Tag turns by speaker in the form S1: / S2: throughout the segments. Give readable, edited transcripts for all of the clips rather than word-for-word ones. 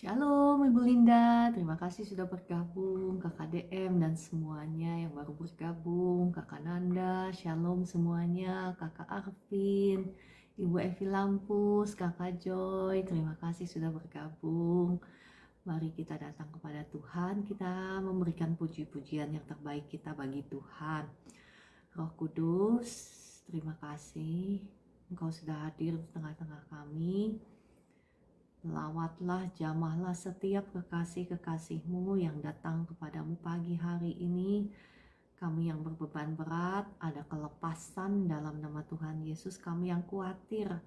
S1: Shalom Ibu Linda, terima kasih sudah bergabung, Kakak DM dan semuanya yang baru bergabung, Kakak Nanda, Shalom semuanya, Kakak Arvin, Ibu Evi Lampus, Kakak Joy, terima kasih sudah bergabung. Mari kita datang kepada Tuhan, kita memberikan puji-pujian yang terbaik kita bagi Tuhan. Roh Kudus, terima kasih Engkau sudah hadir di tengah-tengah kami. Lawatlah, jamahlah setiap kekasih-kekasih-Mu yang datang kepadamu pagi hari ini. Kami yang berbeban berat, ada kelepasan dalam nama Tuhan Yesus. Kami yang khawatir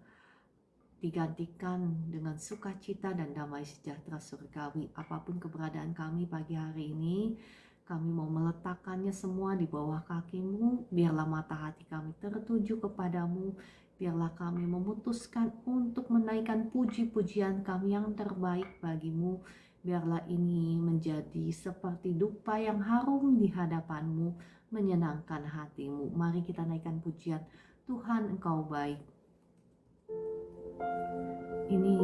S1: digantikan dengan sukacita dan damai sejahtera surgawi. Apapun keberadaan kami pagi hari ini, kami mau meletakkannya semua di bawah kaki-Mu. Biarlah mata hati kami tertuju kepadamu. Biarlah kami memutuskan untuk menaikkan puji-pujian kami yang terbaik bagi-Mu. Biarlah ini menjadi seperti dupa yang harum di hadapan-Mu, menyenangkan hati-Mu. Mari kita naikkan pujian. Tuhan, Engkau baik. Ini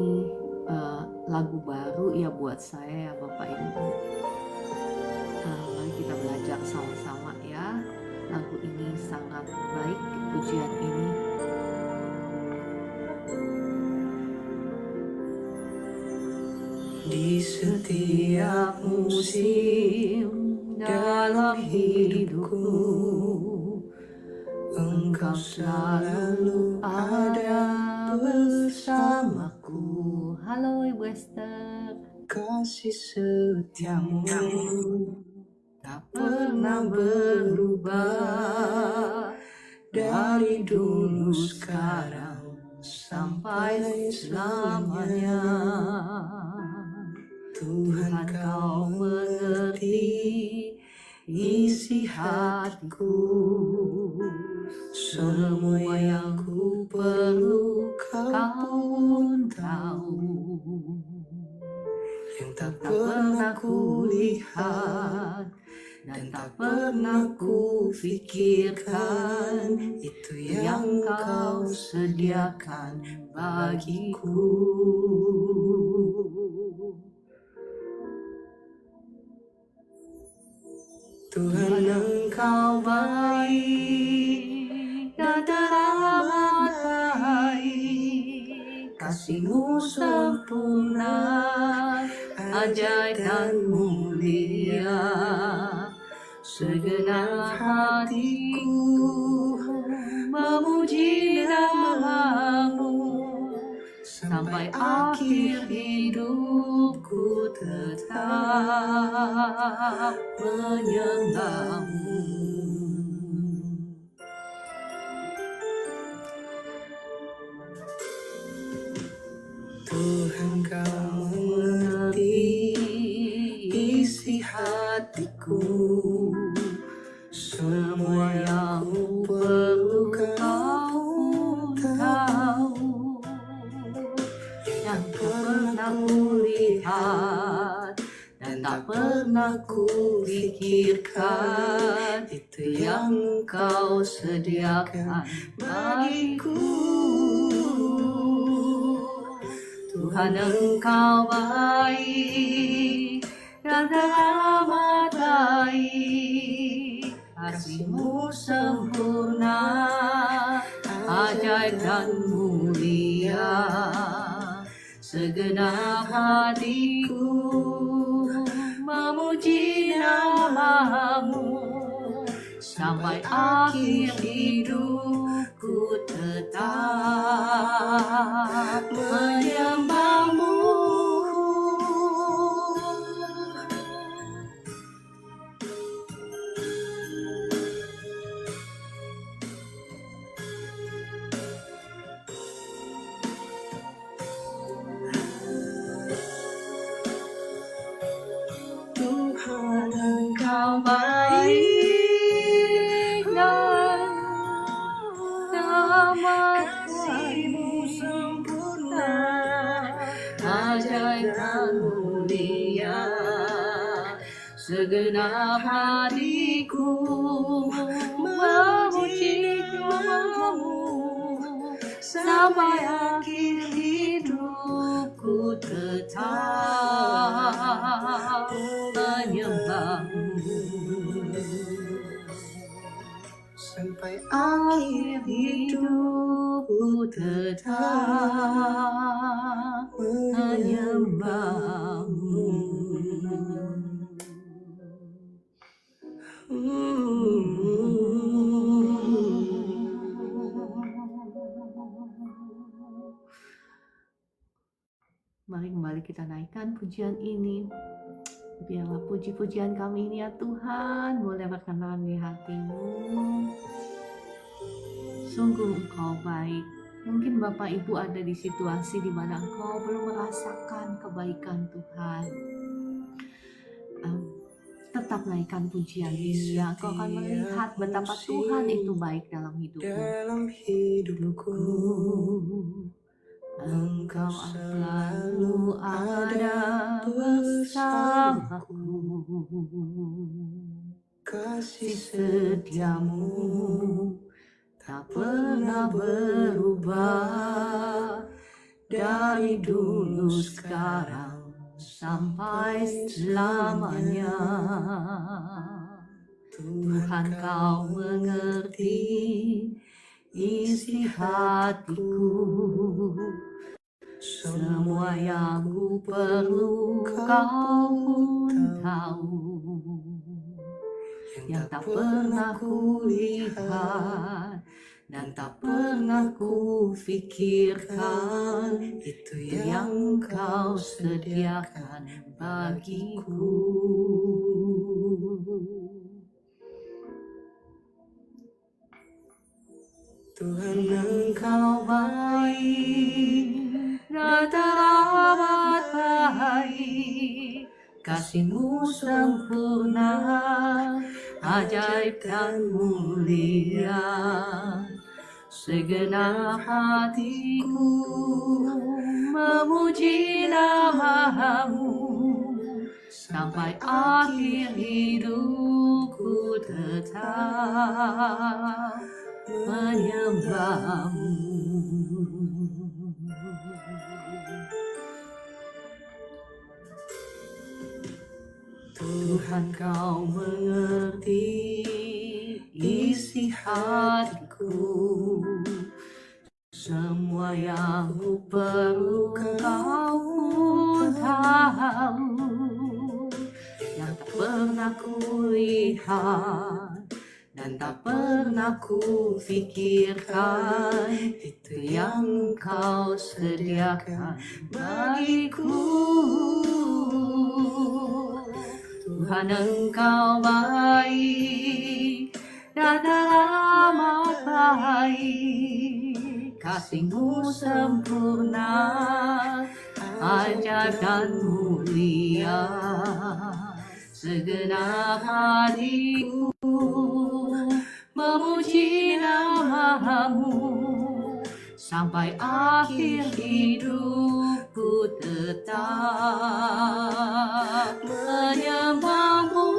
S1: lagu baru ya buat saya ya Bapak Ibu. Mari kita belajar sama-sama ya. Lagu ini sangat baik, pujian ini. Di setiap musim dalam hidupku, Engkau selalu ada bersamaku. Halo Ibu Esther.
S2: Kasih setiamu
S1: tak pernah berubah, dari dulu sekarang sampai selamanya. Tuhan, Kau mengerti isi hatiku, semua yang ku perlu Kau pun tahu. Yang tak pernah ku lihat dan tak pernah ku pikirkan, itu yang Kau sediakan bagiku. Tuhan, Engkau baik dan teramat baik, kasih-Mu sempurna, ajaib dan mulia. Segenap hatiku memuji nama-Mu, sampai akhir hidupku tetap menyembah-Mu.
S2: Tuhan, Kau mengerti isi hatiku,
S1: semua yang ku perlu Kau pun tahu. Yang pernah ku lihat dan tak pernah ku pikirkan, itu yang Kau sediakan bagiku. Tuhan, Engkau baik dan teramat baik, kasih-Mu sempurna, ajaib dan mulia. Segenap hatiku memuji nama-Mu, sampai akhir hidupku tetap menyembah-Mu.
S2: Tuhan,
S1: Engkau baik dan teramat
S2: kasih-Mu sempurna,
S1: ajaib dan mulia. Segenap hatiku memuji nama-Mu, sampai akhir hidupku tetap
S2: sampai
S1: akhir hidupku tetap menyembahmu. Mari kembali kita naikkan pujian ini. Biarlah puji-pujian kami ini ya Tuhan boleh berkenan di hatimu. Sungguh Engkau baik. Mungkin Bapak Ibu ada di situasi di mana Engkau belum merasakan kebaikan Tuhan. Tetap naikkan pujian ini ya. Engkau akan melihat betapa Tuhan itu baik dalam hidupku. Engkau selalu ada bersamaku, kasih setiamu tak pernah berubah, dari dulu sekarang sampai selamanya. Tuhan kau mengerti isi hatiku, semua yang ku perlu kau pun tahu, yang tak pernah ku lihat dan tak pernah ku fikirkan, itu yang kau sediakan bagiku. Tuhan Engkau baik dan teramat baik, kasih-Mu sempurna, ajaib dan mulia. Segenap hatiku memuji nama-Mu, sampai akhir hidupku tetap menyembah-Mu. Tuhan kau mengerti isi hatiku, semua yang ku perlu kau pun tahu, yang tak pernah ku lihat dan tak pernah ku fikirkan, itu yang kau sediakan bagiku. Tuhan Engkau baik dan teramat baik, kasih-Mu sempurna, ajaib dan mulia. Segenap hatiku memuji nama-Mu, sampai akhir hidupku tetap menyembah-Mu.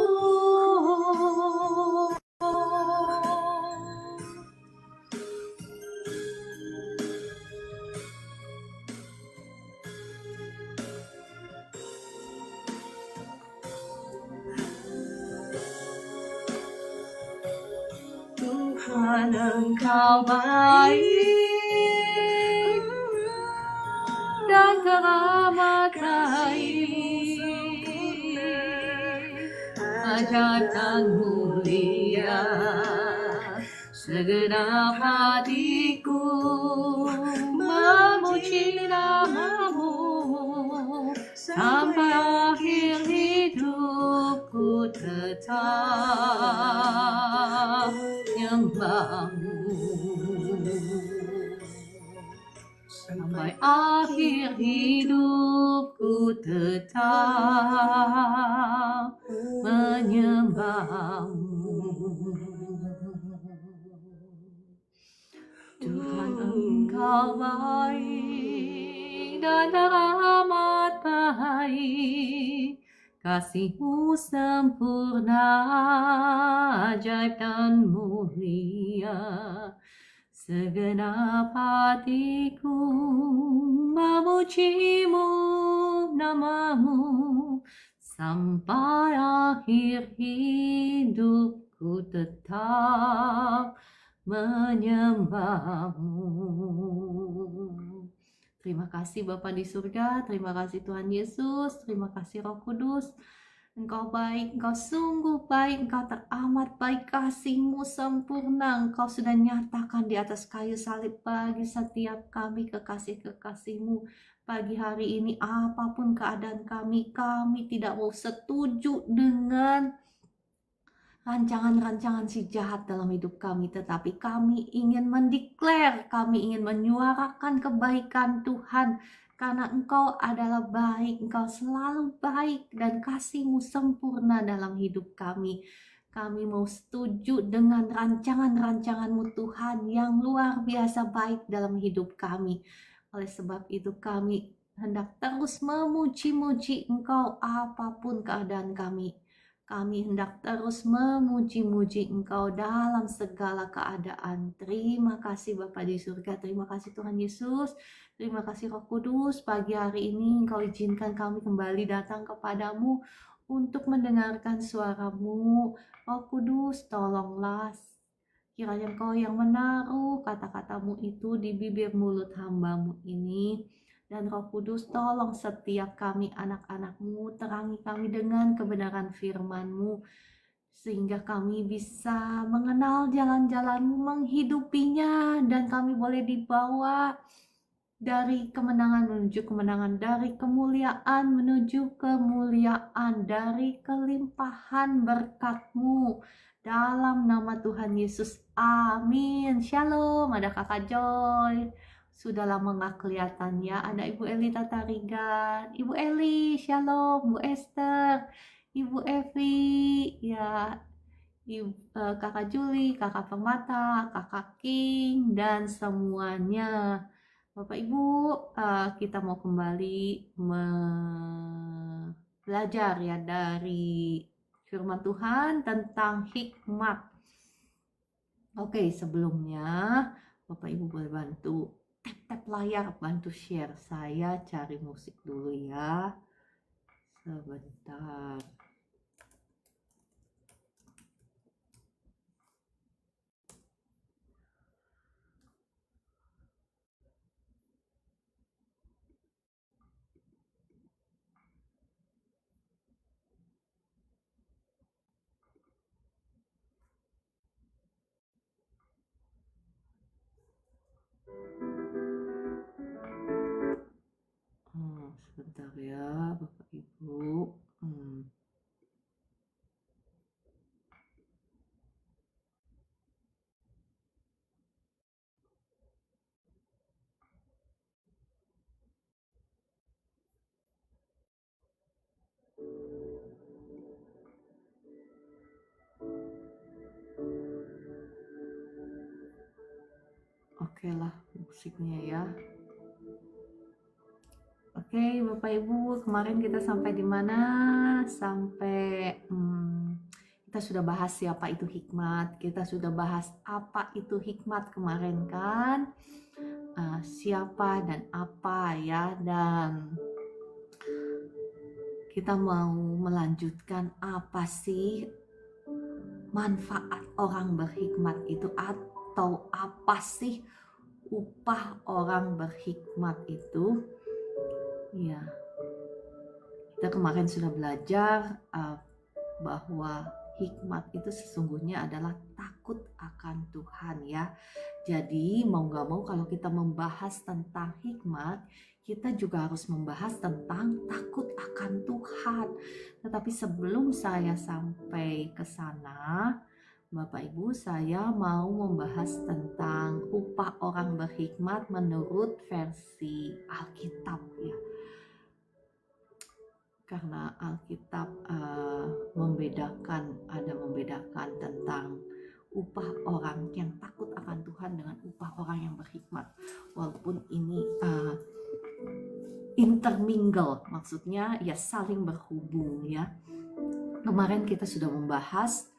S1: Tuhan Engkau baik dan teramat baik, ajaib dan mulia. Segenap hatiku memuji nama-Mu, sampai akhir hidupku tetap menyembah-Mu. Sampai akhir hidupku tetap menyembah-Mu. Tuhan Engkau baik dan teramat baik, kasih-Mu sempurna, ajaib dan mulia. Segenap hatiku memuji-Mu, nama-Mu, sampai akhir hidupku tetap menyembahmu. Terima kasih Bapa di surga, terima kasih Tuhan Yesus, terima kasih Roh Kudus. Engkau baik, Engkau sungguh baik, Engkau teramat baik, kasih-Mu sempurna. Engkau sudah nyatakan di atas kayu salib bagi setiap kami kekasih-kekasih-Mu. Pagi hari ini apapun keadaan kami tidak mau setuju dengan rancangan-rancangan si jahat dalam hidup kami, tetapi kami ingin mendeklar, kami ingin menyuarakan kebaikan Tuhan, karena Engkau adalah baik, Engkau selalu baik, dan kasih-Mu sempurna dalam hidup kami. Kami mau setuju dengan rancangan-rancangan-Mu Tuhan yang luar biasa baik dalam hidup kami. Oleh sebab itu kami hendak terus memuji-muji Engkau apapun keadaan kami. Kami hendak terus memuji-muji Engkau dalam segala keadaan. Terima kasih Bapa di surga, terima kasih Tuhan Yesus, terima kasih Roh Kudus. Pagi hari ini Engkau izinkan kami kembali datang kepadamu untuk mendengarkan suara-Mu. Roh Kudus, tolonglah kiranya Engkau yang menaruh kata-kata-Mu itu di bibir mulut hamba-Mu ini. Dan Roh Kudus, tolong setiap kami anak-anak-Mu, terangi kami dengan kebenaran firman-Mu, sehingga kami bisa mengenal jalan-jalan-Mu, menghidupinya, dan kami boleh dibawa dari kemenangan menuju kemenangan, dari kemuliaan menuju kemuliaan, dari kelimpahan berkat-Mu. Dalam nama Tuhan Yesus, amin. Shalom, ada Kakak Joy. Sudah lama gak kelihatan ya. Ada Ibu Eli Tatarigan, Ibu Eli, shalom. Bu Esther, Ibu Evi, ya, Kakak Juli, Kakak Permata, Kakak King, dan semuanya. Bapak Ibu, kita mau kembali belajar ya dari firman Tuhan tentang hikmat. Oke, sebelumnya Bapak Ibu boleh bantu tap layar, bantu share. Saya cari musik dulu ya. Sebentar. Sebentar ya Bapak Ibu. Oke lah musiknya ya. Oke, Bapak Ibu, kemarin kita sampai di mana? Sampai kita sudah bahas siapa itu hikmat. Kita sudah bahas apa itu hikmat kemarin kan? Siapa dan apa ya? Dan kita mau melanjutkan apa sih manfaat orang berhikmat itu, atau apa sih upah orang berhikmat itu? Ya, kita kemarin sudah belajar bahwa hikmat itu sesungguhnya adalah takut akan Tuhan ya. Jadi mau gak mau kalau kita membahas tentang hikmat, kita juga harus membahas tentang takut akan Tuhan. Tetapi sebelum saya sampai ke sana, Bapak Ibu, saya mau membahas tentang upah orang berhikmat menurut versi Alkitab ya. Karena Alkitab membedakan tentang upah orang yang takut akan Tuhan dengan upah orang yang berhikmat. Walaupun ini intermingle, maksudnya ya saling berhubung ya. Kemarin kita sudah membahas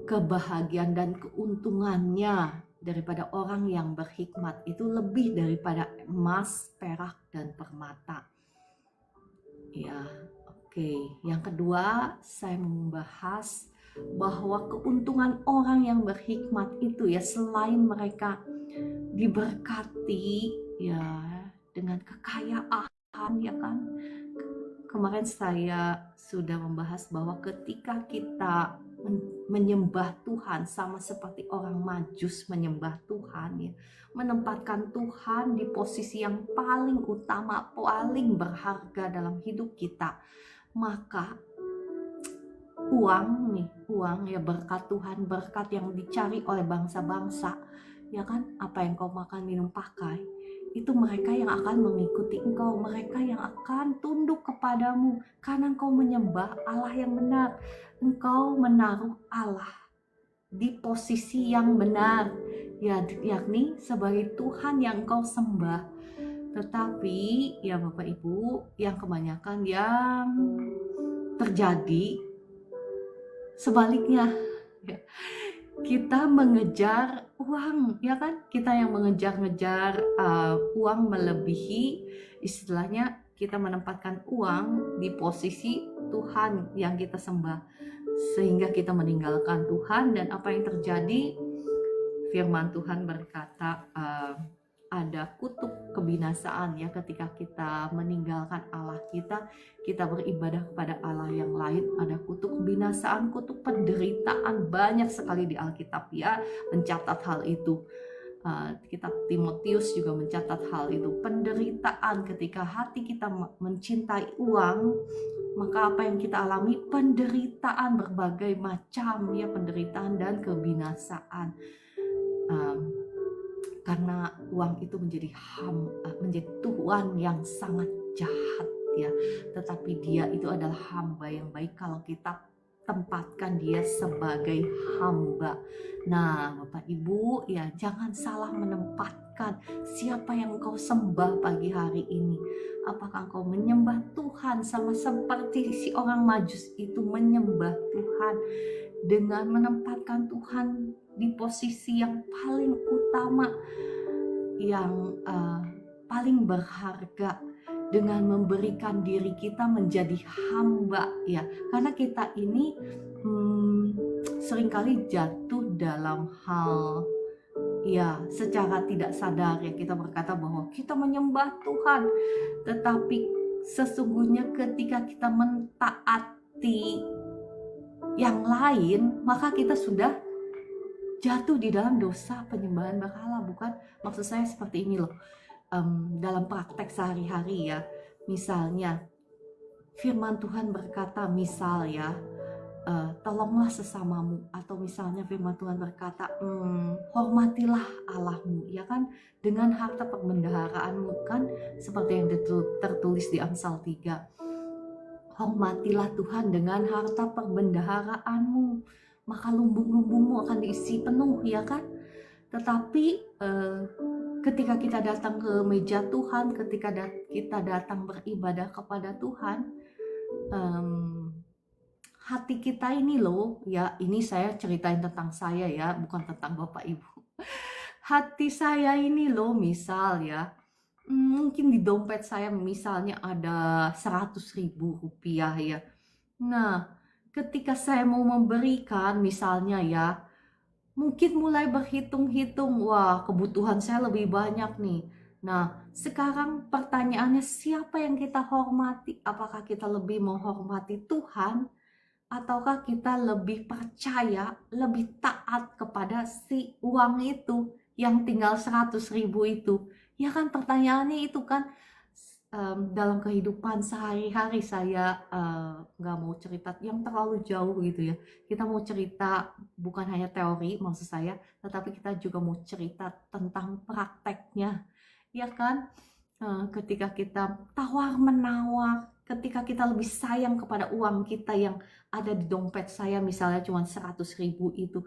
S1: kebahagiaan dan keuntungannya daripada orang yang berhikmat itu lebih daripada emas, perak, dan permata. Ya, oke. Yang kedua, saya membahas bahwa keuntungan orang yang berhikmat itu ya, selain mereka diberkati ya dengan kekayaan ya kan. Kemarin saya sudah membahas bahwa ketika kita menyembah Tuhan sama seperti orang Majus menyembah Tuhan ya, menempatkan Tuhan di posisi yang paling utama, paling berharga dalam hidup kita, maka uang ya, berkat Tuhan, berkat yang dicari oleh bangsa-bangsa ya kan, apa yang kau makan, minum, pakai, itu mereka yang akan mengikuti engkau, mereka yang akan tunduk kepadamu karena engkau menyembah Allah yang benar, engkau menaruh Allah di posisi yang benar ya, yakni sebagai Tuhan yang engkau sembah. Tetapi ya Bapak Ibu, yang kebanyakan yang terjadi sebaliknya ya, kita mengejar uang ya kan, kita yang mengejar-ngejar uang melebihi, istilahnya kita menempatkan uang di posisi Tuhan yang kita sembah, sehingga kita meninggalkan Tuhan. Dan apa yang terjadi, firman Tuhan berkata ada kutuk kebinasaan ya, ketika kita meninggalkan Allah kita beribadah kepada Allah yang lain, ada kutuk kebinasaan, kutuk penderitaan, banyak sekali di Alkitab ya mencatat hal itu. Kitab Timotius juga mencatat hal itu, penderitaan ketika hati kita mencintai uang, maka apa yang kita alami, penderitaan berbagai macam ya, penderitaan dan kebinasaan. Karena uang itu menjadi Tuhan yang sangat jahat ya, tetapi dia itu adalah hamba yang baik kalau kita tempatkan dia sebagai hamba. Nah Bapak Ibu ya, jangan salah menempatkan siapa yang engkau sembah pagi hari ini. Apakah engkau menyembah Tuhan sama seperti si orang Majus itu menyembah Tuhan dengan menempatkan Tuhan di posisi yang paling utama, yang paling berharga, dengan memberikan diri kita menjadi hamba ya, karena kita ini seringkali jatuh dalam hal ya secara tidak sadar ya, kita berkata bahwa kita menyembah Tuhan, tetapi sesungguhnya ketika kita mentaati yang lain, maka kita sudah jatuh di dalam dosa penyembahan berhala. Bukan, maksud saya seperti ini loh, dalam praktek sehari-hari ya, misalnya firman Tuhan berkata misal ya, tolonglah sesamamu, atau misalnya firman Tuhan berkata hormatilah Allahmu ya kan, dengan harta perbendaharaanmu kan, seperti yang tertulis di Amsal 3, hormatilah Tuhan dengan harta perbendaharaanmu, maka lumbung-lumbungmu akan diisi penuh ya kan. Tetapi ketika kita datang ke meja Tuhan, ketika kita datang beribadah kepada Tuhan, hati kita ini loh ya, ini saya ceritain tentang saya ya, bukan tentang Bapak Ibu. Hati saya ini loh, misal ya, mungkin di dompet saya misalnya ada 100.000 rupiah ya. Nah ketika saya mau memberikan misalnya ya, mungkin mulai berhitung-hitung, wah kebutuhan saya lebih banyak nih. Nah sekarang pertanyaannya, siapa yang kita hormati? Apakah kita lebih menghormati Tuhan, ataukah kita lebih percaya, lebih taat kepada si uang itu yang tinggal 100.000 itu? Ya kan, pertanyaannya itu kan. Dalam kehidupan sehari-hari saya nggak mau cerita yang terlalu jauh gitu ya. Kita mau cerita bukan hanya teori maksud saya, tetapi kita juga mau cerita tentang prakteknya, ya kan? Ketika kita tawar-menawar, ketika kita lebih sayang kepada uang kita yang ada di dompet saya, misalnya cuma 100.000 itu,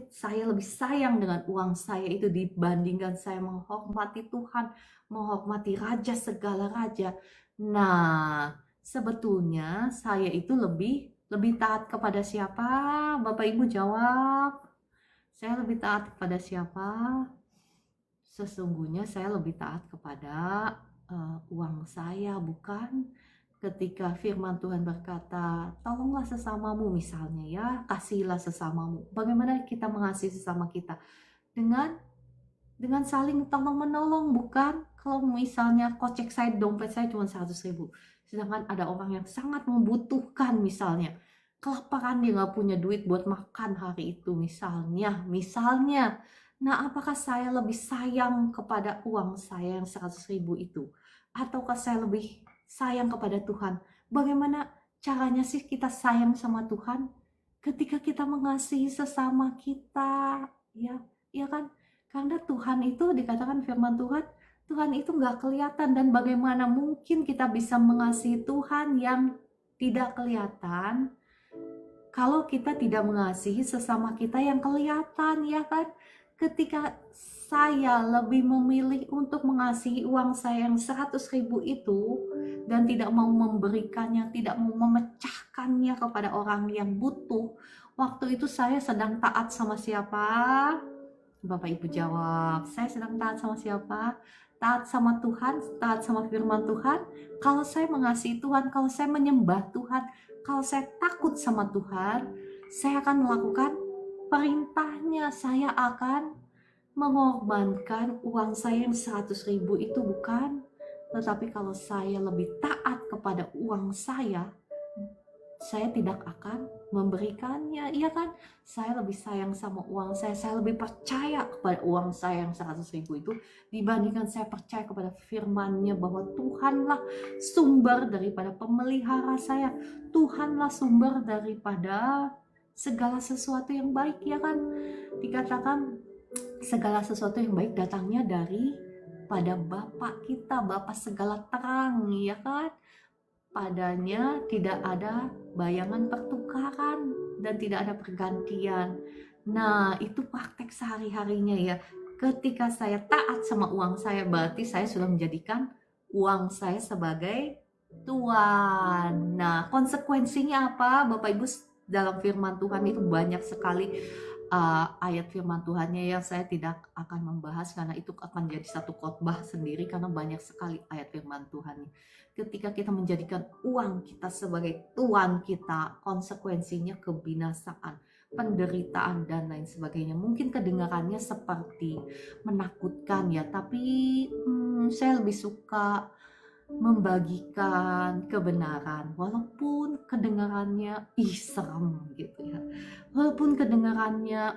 S1: saya lebih sayang dengan uang saya itu dibandingkan saya menghormati Tuhan, menghormati Raja segala raja. Nah, sebetulnya saya itu lebih taat kepada siapa? Bapak Ibu jawab. Saya lebih taat kepada siapa? Sesungguhnya saya lebih taat kepada uang saya, bukan ketika firman Tuhan berkata, tolonglah sesamamu misalnya ya, kasihilah sesamamu. Bagaimana kita mengasihi sesama kita? Dengan saling tolong menolong, bukan? Kalau misalnya kocek saya, dompet saya cuma 100.000, sedangkan ada orang yang sangat membutuhkan misalnya, kelaparan, dia nggak punya duit buat makan hari itu misalnya. Nah, apakah saya lebih sayang kepada uang saya yang 100.000 itu? Ataukah saya lebih sayang kepada Tuhan? Bagaimana caranya sih kita sayang sama Tuhan? Ketika kita mengasihi sesama kita, ya kan? Karena Tuhan itu dikatakan firman Tuhan, Tuhan itu nggak kelihatan, dan bagaimana mungkin kita bisa mengasihi Tuhan yang tidak kelihatan kalau kita tidak mengasihi sesama kita yang kelihatan, ya kan? Ketika saya lebih memilih untuk mengasihi uang saya yang 100.000 itu dan tidak mau memberikannya, tidak mau memecahkannya kepada orang yang butuh, waktu itu saya sedang taat sama siapa? Bapak Ibu jawab, saya sedang taat sama siapa? Taat sama Tuhan, taat sama firman Tuhan. Kalau saya mengasihi Tuhan, kalau saya menyembah Tuhan, kalau saya takut sama Tuhan, saya akan melakukan perintahnya. Saya akan mengorbankan uang saya yang 100.000 itu, bukan? Tetapi kalau saya lebih taat kepada uang saya tidak akan memberikannya, iya kan? Saya lebih sayang sama uang saya lebih percaya kepada uang saya yang 100.000 itu dibandingkan saya percaya kepada firman-Nya bahwa Tuhanlah sumber daripada pemelihara saya, Tuhanlah sumber daripada segala sesuatu yang baik, ya kan? Dikatakan segala sesuatu yang baik datangnya dari pada Bapa kita, Bapa segala terang, ya kan? Padanya tidak ada bayangan pertukaran dan tidak ada pergantian. Nah, itu praktek sehari-harinya ya. Ketika saya taat sama uang saya, berarti saya sudah menjadikan uang saya sebagai Tuhan. Nah, konsekuensinya apa? Bapak Ibu, dalam firman Tuhan itu banyak sekali ayat firman Tuhannya yang saya tidak akan membahas karena itu akan jadi satu khotbah sendiri, karena banyak sekali ayat firman Tuhannya. Ketika kita menjadikan uang kita sebagai Tuhan kita, konsekuensinya kebinasaan, penderitaan, dan lain sebagainya. Mungkin kedengarannya seperti menakutkan ya, tapi saya lebih suka membagikan kebenaran walaupun kedengarannya serem gitu ya, walaupun kedengarannya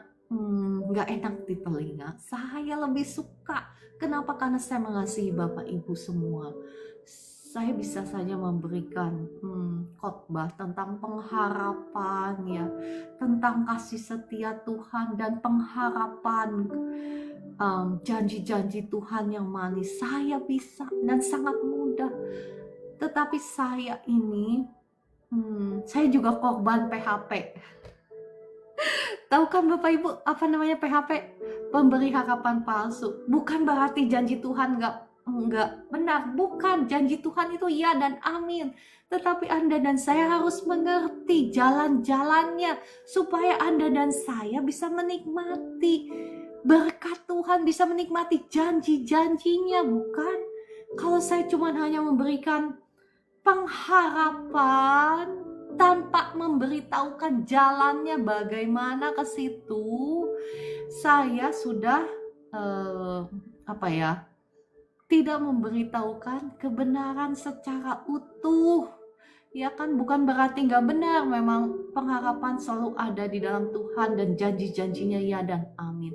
S1: nggak enak di telinga. Saya lebih suka. Kenapa? Karena saya mengasihi Bapak Ibu semua. Saya bisa saja memberikan khotbah tentang pengharapan ya, tentang kasih setia Tuhan dan pengharapan, janji-janji Tuhan yang manis. Saya bisa dan sangat mudah. Tetapi saya ini, saya juga korban PHP. Tahu kan Bapak Ibu apa namanya PHP? Pemberi harapan palsu. Bukan berarti janji Tuhan nggak benar, bukan. Janji Tuhan itu ya dan amin. Tetapi Anda dan saya harus mengerti jalan-jalannya supaya Anda dan saya bisa menikmati berkat Tuhan, bisa menikmati janji-janjinya, bukan? Kalau saya cuma hanya memberikan pengharapan tanpa memberitahukan jalannya bagaimana ke situ, saya sudah tidak memberitahukan kebenaran secara utuh, ya kan? Bukan berarti nggak benar, memang pengharapan selalu ada di dalam Tuhan dan janji-janjinya ya dan amin.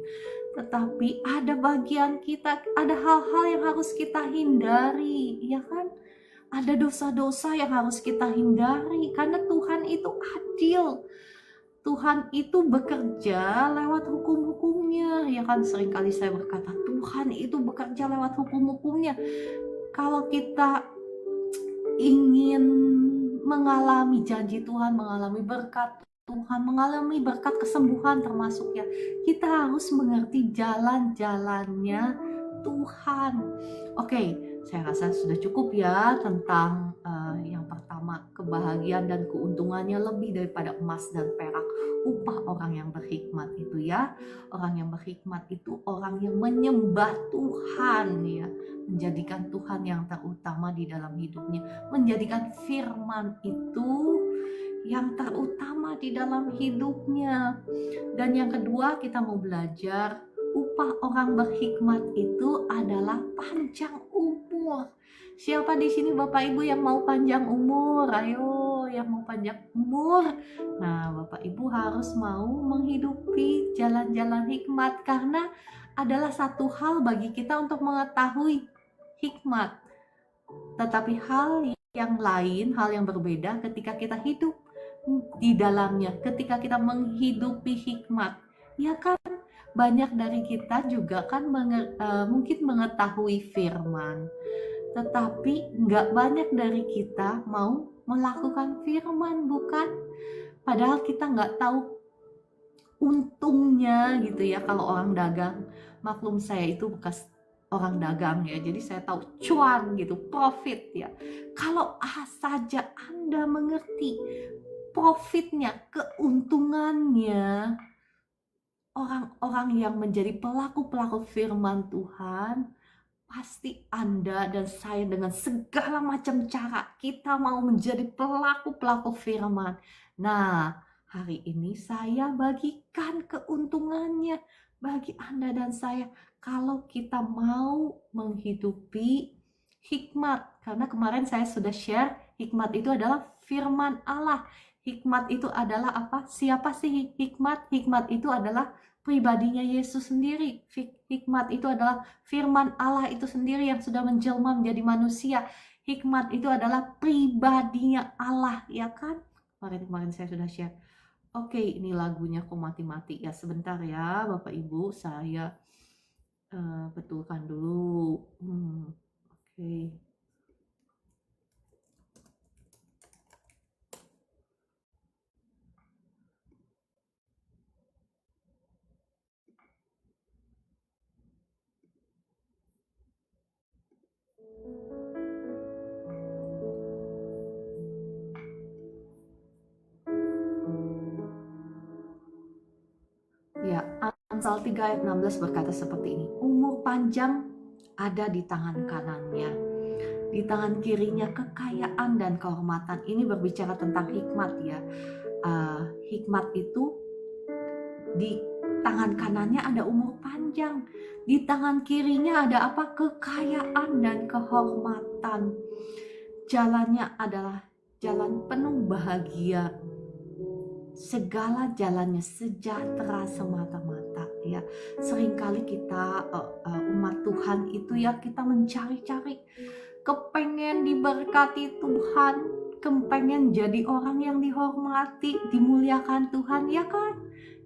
S1: Tetapi ada bagian kita, ada hal-hal yang harus kita hindari, ya kan? Ada dosa-dosa yang harus kita hindari karena Tuhan itu adil. Tuhan itu bekerja lewat hukum-hukumnya, ya kan? Seringkali saya berkata Tuhan itu bekerja lewat hukum-hukumnya. Kalau kita ingin mengalami janji Tuhan, mengalami berkat Tuhan, mengalami berkat kesembuhan termasuk ya, kita harus mengerti jalan-jalannya Tuhan. Oke, Saya rasa sudah cukup ya tentang yang pertama, kebahagiaan dan keuntungannya lebih daripada emas dan perak. Upah orang yang berhikmat itu ya. Orang yang berhikmat itu orang yang menyembah Tuhan ya. Menjadikan Tuhan yang terutama di dalam hidupnya. Menjadikan firman itu yang terutama di dalam hidupnya. Dan yang kedua, kita mau belajar upah orang berhikmat itu adalah panjang umur. Siapa di sini Bapak Ibu yang mau panjang umur? Ayo, yang mau panjang umur. Nah, Bapak Ibu harus mau menghidupi jalan-jalan hikmat, karena adalah satu hal bagi kita untuk mengetahui hikmat. Tetapi hal yang lain, hal yang berbeda ketika kita hidup di dalamnya, ketika kita menghidupi hikmat. Ya kan, banyak dari kita juga kan mungkin mengetahui firman, tetapi nggak banyak dari kita mau melakukan firman, bukan? Padahal kita nggak tahu untungnya gitu ya. Kalau orang dagang, maklum saya itu bekas orang dagang ya, jadi saya tahu cuan gitu, profit ya. Kalau saja Anda mengerti profitnya, keuntungannya, orang-orang yang menjadi pelaku-pelaku firman Tuhan, pasti Anda dan saya dengan segala macam cara kita mau menjadi pelaku-pelaku firman. Nah, hari ini saya bagikan keuntungannya bagi Anda dan saya kalau kita mau menghidupi hikmat. Karena kemarin saya sudah share, hikmat itu adalah firman Allah. Hikmat itu adalah apa? Siapa sih hikmat? Hikmat itu adalah pribadinya Yesus sendiri. Hikmat itu adalah firman Allah itu sendiri yang sudah menjelma menjadi manusia. Hikmat itu adalah pribadinya Allah, ya kan? Kemarin saya sudah share. Oke, ini lagunya kok mati-mati ya. Sebentar ya Bapak Ibu, saya betulkan dulu. Oke. Ya, Amsal 3 ayat 16 berkata seperti ini. Umur panjang ada di tangan kanannya, di tangan kirinya kekayaan dan kehormatan. Ini berbicara tentang hikmat ya. Hikmat itu di tangan kanannya ada umur panjang, di tangan kirinya ada apa? Kekayaan dan kehormatan. Jalannya adalah jalan penuh bahagia, segala jalannya sejahtera semata-mata ya. Seringkali kita umat Tuhan itu ya, kita mencari-cari, kepengen diberkati Tuhan, kepengen jadi orang yang dihormati, dimuliakan Tuhan, ya kan?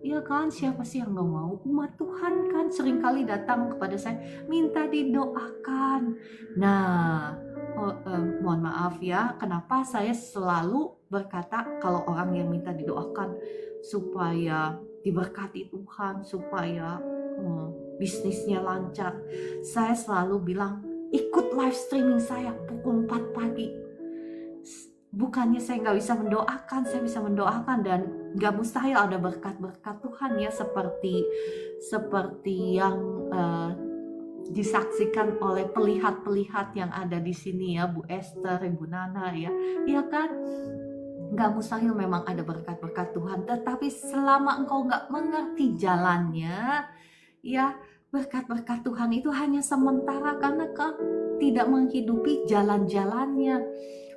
S1: Ya kan, siapa sih yang gak mau? Umat Tuhan kan seringkali datang kepada saya minta didoakan. Nah, mohon maaf ya, kenapa saya selalu berkata kalau orang yang minta didoakan supaya diberkati Tuhan, supaya bisnisnya lancar, saya selalu bilang ikut live streaming saya pukul 4 pagi. Bukannya saya nggak bisa mendoakan, saya bisa mendoakan, dan nggak mustahil ada berkat-berkat Tuhan ya, seperti yang disaksikan oleh pelihat-pelihat yang ada di sini ya, Bu Esther, Ibu Nana ya, iya kan? Nggak mustahil memang ada berkat-berkat Tuhan, tetapi selama engkau nggak mengerti jalannya, ya berkat-berkat Tuhan itu hanya sementara karena kau tidak menghidupi jalan-jalannya.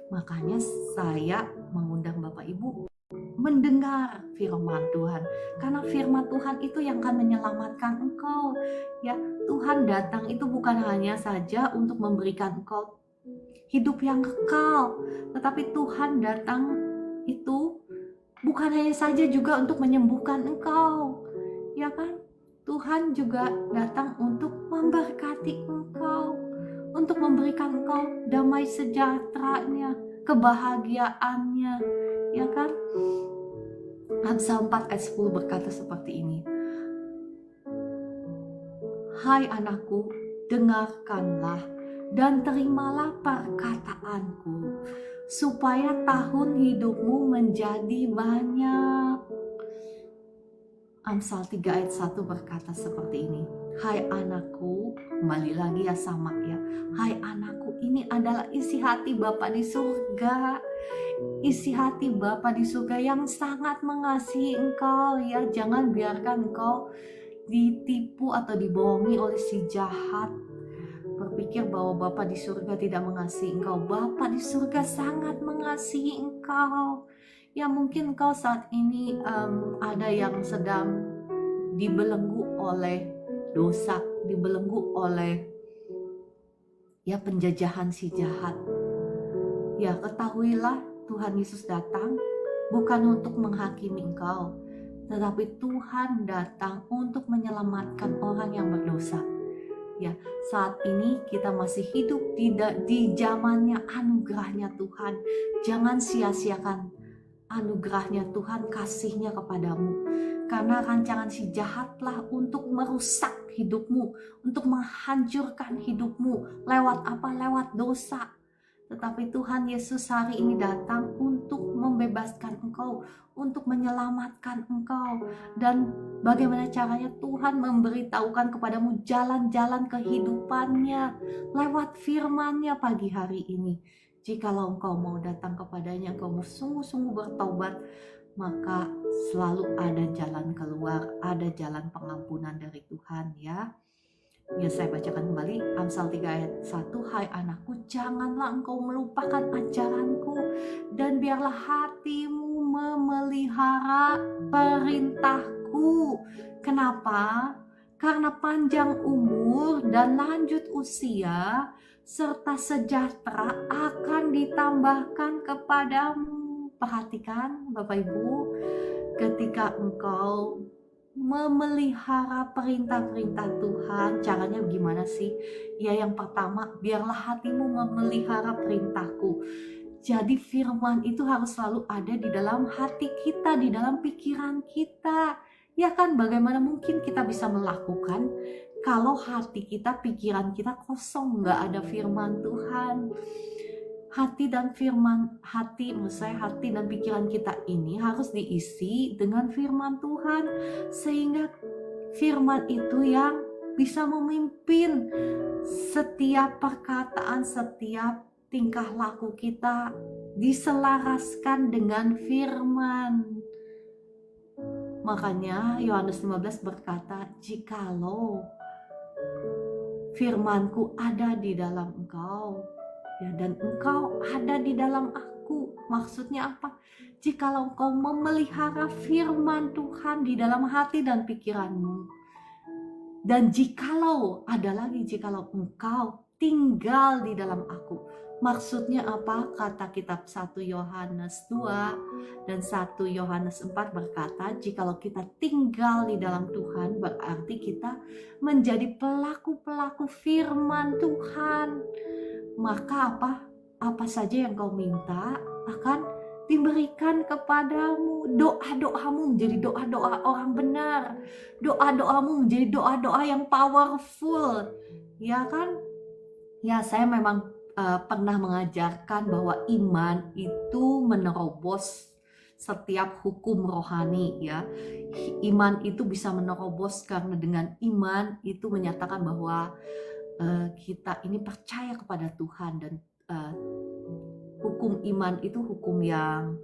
S1: Makanya saya mengundang Bapak Ibu mendengar firman Tuhan, karena firman Tuhan itu yang akan menyelamatkan engkau ya. Tuhan datang itu bukan hanya saja untuk memberikan engkau hidup yang kekal, tetapi Tuhan datang itu bukan hanya saja juga untuk menyembuhkan engkau, ya kan? Tuhan juga datang untuk memberkati engkau, untuk memberikan engkau damai sejahteranya, kebahagiaannya, ya kan? Amsal 4 ayat 10 berkata seperti ini. Hai anakku, dengarkanlah dan terimalah perkataanku, supaya tahun hidupmu menjadi banyak. Amsal 3 ayat 1 berkata seperti ini. Hai anakku, kembali lagi ya sama ya. Hai anakku, ini adalah isi hati Bapa di surga. Isi hati Bapa di surga yang sangat mengasihi engkau ya. Jangan biarkan engkau ditipu atau dibohongi oleh si jahat. Berpikir bahwa Bapa di surga tidak mengasihi engkau. Bapa di surga sangat mengasihi engkau. Ya mungkin engkau saat ini ada yang sedang dibelenggu oleh dosa, dibelenggu oleh ya penjajahan si jahat. Ya ketahuilah Tuhan Yesus datang bukan untuk menghakimi engkau, tetapi Tuhan datang untuk menyelamatkan orang yang berdosa. Ya, saat ini kita masih hidup di zamannya anugerahnya Tuhan. Jangan sia-siakan anugerahnya Tuhan, kasihnya kepadamu. Karena rancangan si jahatlah untuk merusak hidupmu, untuk menghancurkan hidupmu. Lewat apa? Lewat dosa. Tetapi Tuhan Yesus hari ini datang untuk membebaskan engkau, untuk menyelamatkan engkau. Dan bagaimana caranya? Tuhan memberitahukan kepadamu jalan-jalan kehidupannya lewat firman-Nya pagi hari ini. Jikalau engkau mau datang kepadanya, engkau mau sungguh-sungguh bertobat, maka selalu ada jalan keluar, ada jalan pengampunan dari Tuhan ya. Ya saya bacakan kembali Amsal 3 ayat 1. Hai anakku, janganlah engkau melupakan ajaranku, dan biarlah hatimu memelihara perintahku. Kenapa? Karena panjang umur dan lanjut usia serta sejahtera akan ditambahkan kepadamu. Perhatikan Bapak Ibu, ketika engkau memelihara perintah-perintah Tuhan, caranya gimana sih? Ya yang pertama, biarlah hatimu memelihara perintahku. Jadi firman itu harus selalu ada di dalam hati kita, di dalam pikiran kita. Ya kan, bagaimana mungkin kita bisa melakukan kalau hati kita, pikiran kita kosong, nggak ada firman Tuhan. Hati dan pikiran kita ini harus diisi dengan firman Tuhan, sehingga firman itu yang bisa memimpin setiap perkataan, setiap tingkah laku kita diselaraskan dengan firman. Makanya Yohanes 15 berkata, jikalau firmanku ada di dalam engkau, ya, dan engkau ada di dalam aku. Maksudnya apa? Jikalau engkau memelihara firman Tuhan di dalam hati dan pikiranmu, dan jikalau engkau tinggal di dalam aku. Maksudnya apa? Kata kitab 1 Yohanes 2 dan 1 Yohanes 4 berkata, jikalau kita tinggal di dalam Tuhan, berarti kita menjadi pelaku-pelaku firman Tuhan. Maka apa saja yang kau minta akan diberikan kepadamu. Doa-doamu menjadi doa-doa orang benar. Doa-doamu menjadi doa-doa yang powerful. Ya kan? Ya, saya memang pernah mengajarkan bahwa iman itu menerobos setiap hukum rohani ya. Iman itu bisa menerobos karena dengan iman itu menyatakan bahwa kita ini percaya kepada Tuhan, dan hukum iman itu hukum yang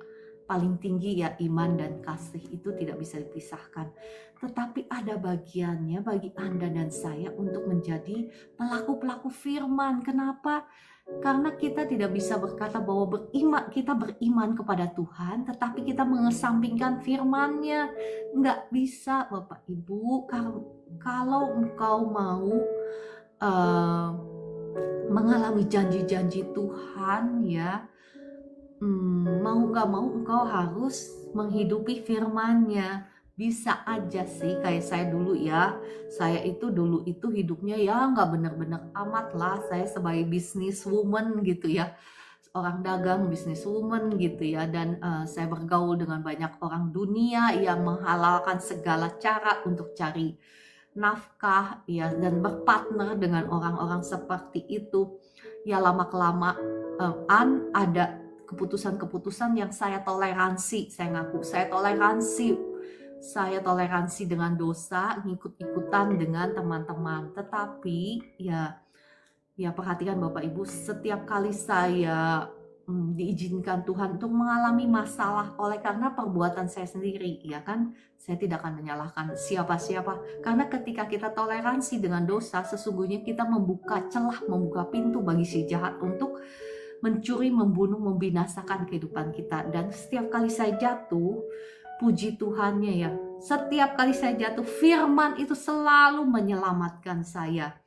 S1: paling tinggi ya. Iman dan kasih itu tidak bisa dipisahkan. Tetapi ada bagiannya bagi Anda dan saya untuk menjadi pelaku-pelaku firman. Kenapa? Karena kita tidak bisa berkata bahwa kita beriman kepada Tuhan, tetapi kita mengesampingkan firman-Nya. Nggak bisa Bapak Ibu. Kalau engkau mau mengalami janji-janji Tuhan ya, mau nggak mau engkau harus menghidupi firman-Nya. Bisa aja sih kayak saya dulu ya, saya itu dulu itu hidupnya ya nggak bener-bener amat lah. Saya sebagai businesswoman gitu ya, orang dagang, businesswoman gitu ya, dan saya bergaul dengan banyak orang dunia yang menghalalkan segala cara untuk cari nafkah ya, dan berpartner dengan orang-orang seperti itu, ya lama-kelamaan ada keputusan-keputusan yang saya toleransi. Saya ngaku saya toleransi dengan dosa, ngikut-ikutan dengan teman-teman. Tetapi ya perhatikan Bapak Ibu, setiap kali saya diizinkan Tuhan untuk mengalami masalah oleh karena perbuatan saya sendiri, ya kan, saya tidak akan menyalahkan siapa-siapa. Karena ketika kita toleransi dengan dosa, sesungguhnya kita membuka celah, membuka pintu bagi si jahat untuk mencuri, membunuh, membinasakan kehidupan kita. Dan setiap kali saya jatuh, puji Tuhannya ya, setiap kali saya jatuh, firman itu selalu menyelamatkan saya.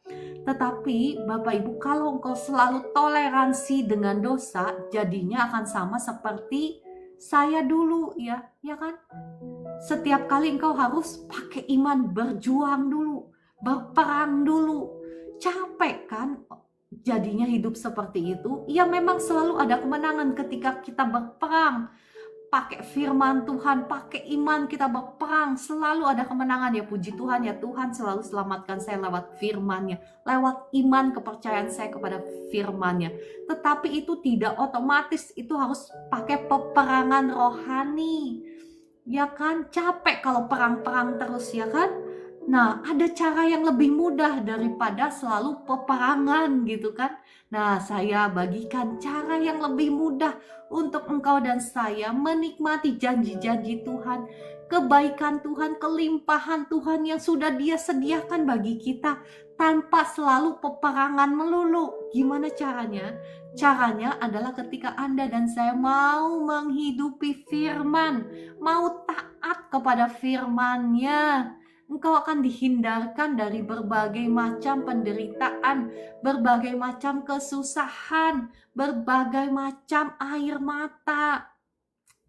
S1: Tetapi Bapak Ibu, kalau engkau selalu toleransi dengan dosa, jadinya akan sama seperti saya dulu, ya kan? Setiap kali engkau harus pakai iman, berjuang dulu, berperang dulu. Capek kan? Jadinya hidup seperti itu. Ya memang selalu ada kemenangan ketika kita berperang. Pakai firman Tuhan, pakai iman kita berperang, selalu ada kemenangan ya, puji Tuhan ya. Tuhan selalu selamatkan saya lewat firman-Nya, lewat iman kepercayaan saya kepada firman-Nya. Tetapi itu tidak otomatis, itu harus pakai peperangan rohani. Ya kan, capek kalau perang-perang terus, ya kan? Nah, ada cara yang lebih mudah daripada selalu peperangan gitu kan. Nah, saya bagikan cara yang lebih mudah untuk engkau dan saya menikmati janji-janji Tuhan, kebaikan Tuhan, kelimpahan Tuhan yang sudah Dia sediakan bagi kita tanpa selalu peperangan melulu. Gimana caranya? Caranya adalah ketika Anda dan saya mau menghidupi firman, mau taat kepada firman-Nya, engkau akan dihindarkan dari berbagai macam penderitaan, berbagai macam kesusahan, berbagai macam air mata.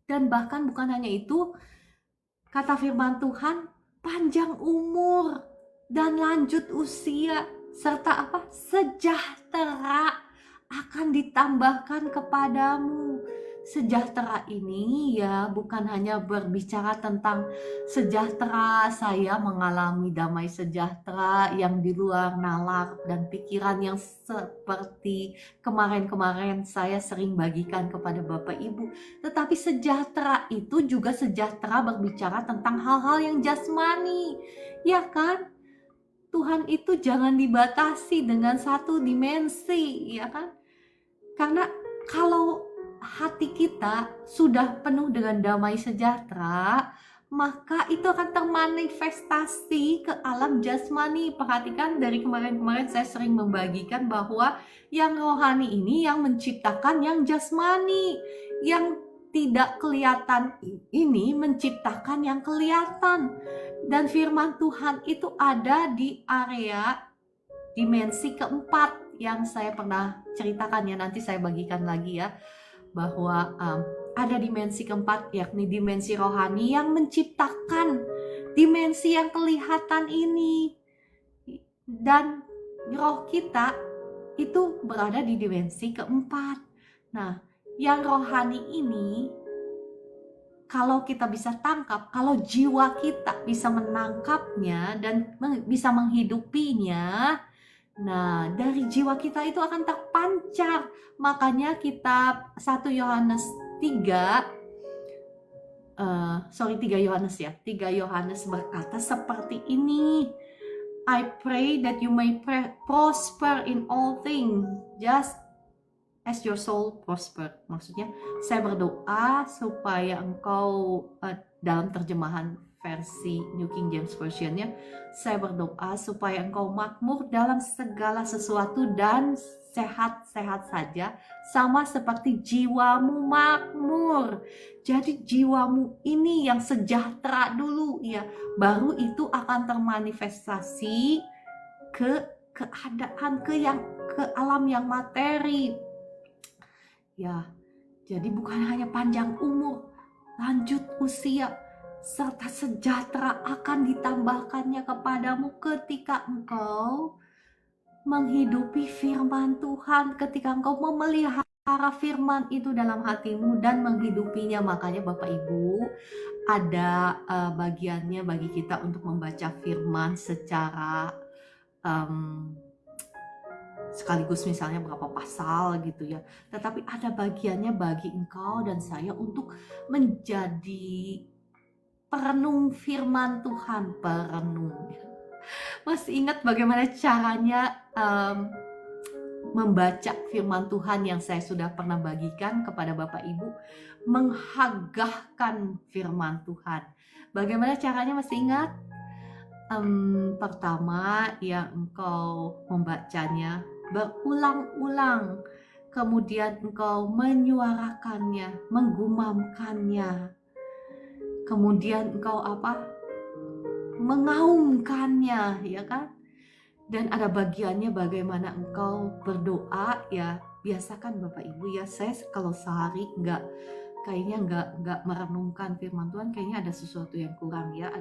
S1: Dan bahkan bukan hanya itu, kata firman Tuhan, panjang umur dan lanjut usia, serta apa? Sejahtera akan ditambahkan kepadamu. Sejahtera ini ya bukan hanya berbicara tentang sejahtera saya mengalami damai sejahtera yang di luar nalar dan pikiran yang seperti kemarin-kemarin saya sering bagikan kepada Bapak Ibu. Tetapi sejahtera itu juga sejahtera berbicara tentang hal-hal yang jasmani, ya kan? Tuhan itu jangan dibatasi dengan satu dimensi, ya kan? Karena kalau hati kita sudah penuh dengan damai sejahtera, maka itu akan termanifestasi ke alam jasmani. Perhatikan dari kemarin-kemarin saya sering membagikan bahwa yang rohani ini yang menciptakan yang jasmani, yang tidak kelihatan ini menciptakan yang kelihatan. Dan firman Tuhan itu ada di area dimensi keempat yang saya pernah ceritakan ya, nanti saya bagikan lagi ya, bahwa ada dimensi keempat, yakni dimensi rohani yang menciptakan dimensi yang kelihatan ini. Dan roh kita itu berada di dimensi keempat. Nah, yang rohani ini kalau kita bisa tangkap, kalau jiwa kita bisa menangkapnya dan bisa menghidupinya, nah dari jiwa kita itu akan terpancar. Makanya kitab 1 Yohanes 3 Yohanes ya, 3 Yohanes berkata seperti ini, I pray that you may prosper in all things, just as your soul prosper. Maksudnya saya berdoa supaya engkau, dalam terjemahan versi New King James Version-nya, saya berdoa supaya engkau makmur dalam segala sesuatu dan sehat-sehat saja, sama seperti jiwamu makmur. Jadi jiwamu ini yang sejahtera dulu ya, baru itu akan termanifestasi ke keadaan, ke alam yang materi. Ya, jadi bukan hanya panjang umur, lanjut usia, serta sejahtera akan ditambahkannya kepadamu ketika engkau menghidupi firman Tuhan, ketika engkau memelihara para firman itu dalam hatimu dan menghidupinya. Makanya Bapak Ibu ada bagiannya bagi kita untuk membaca firman secara sekaligus misalnya berapa pasal gitu ya. Tetapi ada bagiannya bagi engkau dan saya untuk menjadi perenung firman Tuhan, perenung. Masih ingat bagaimana caranya membaca firman Tuhan yang saya sudah pernah bagikan kepada Bapak Ibu, menghagahkan firman Tuhan. Bagaimana caranya, masih ingat? Pertama, ya engkau membacanya berulang-ulang, kemudian engkau menyuarakannya, menggumamkannya, kemudian engkau mengaumkannya, ya kan? Dan ada bagiannya bagaimana engkau berdoa, ya biasakan Bapak Ibu ya. Saya kalau sehari kayaknya nggak merenungkan firman Tuhan, kayaknya ada sesuatu yang kurang ya.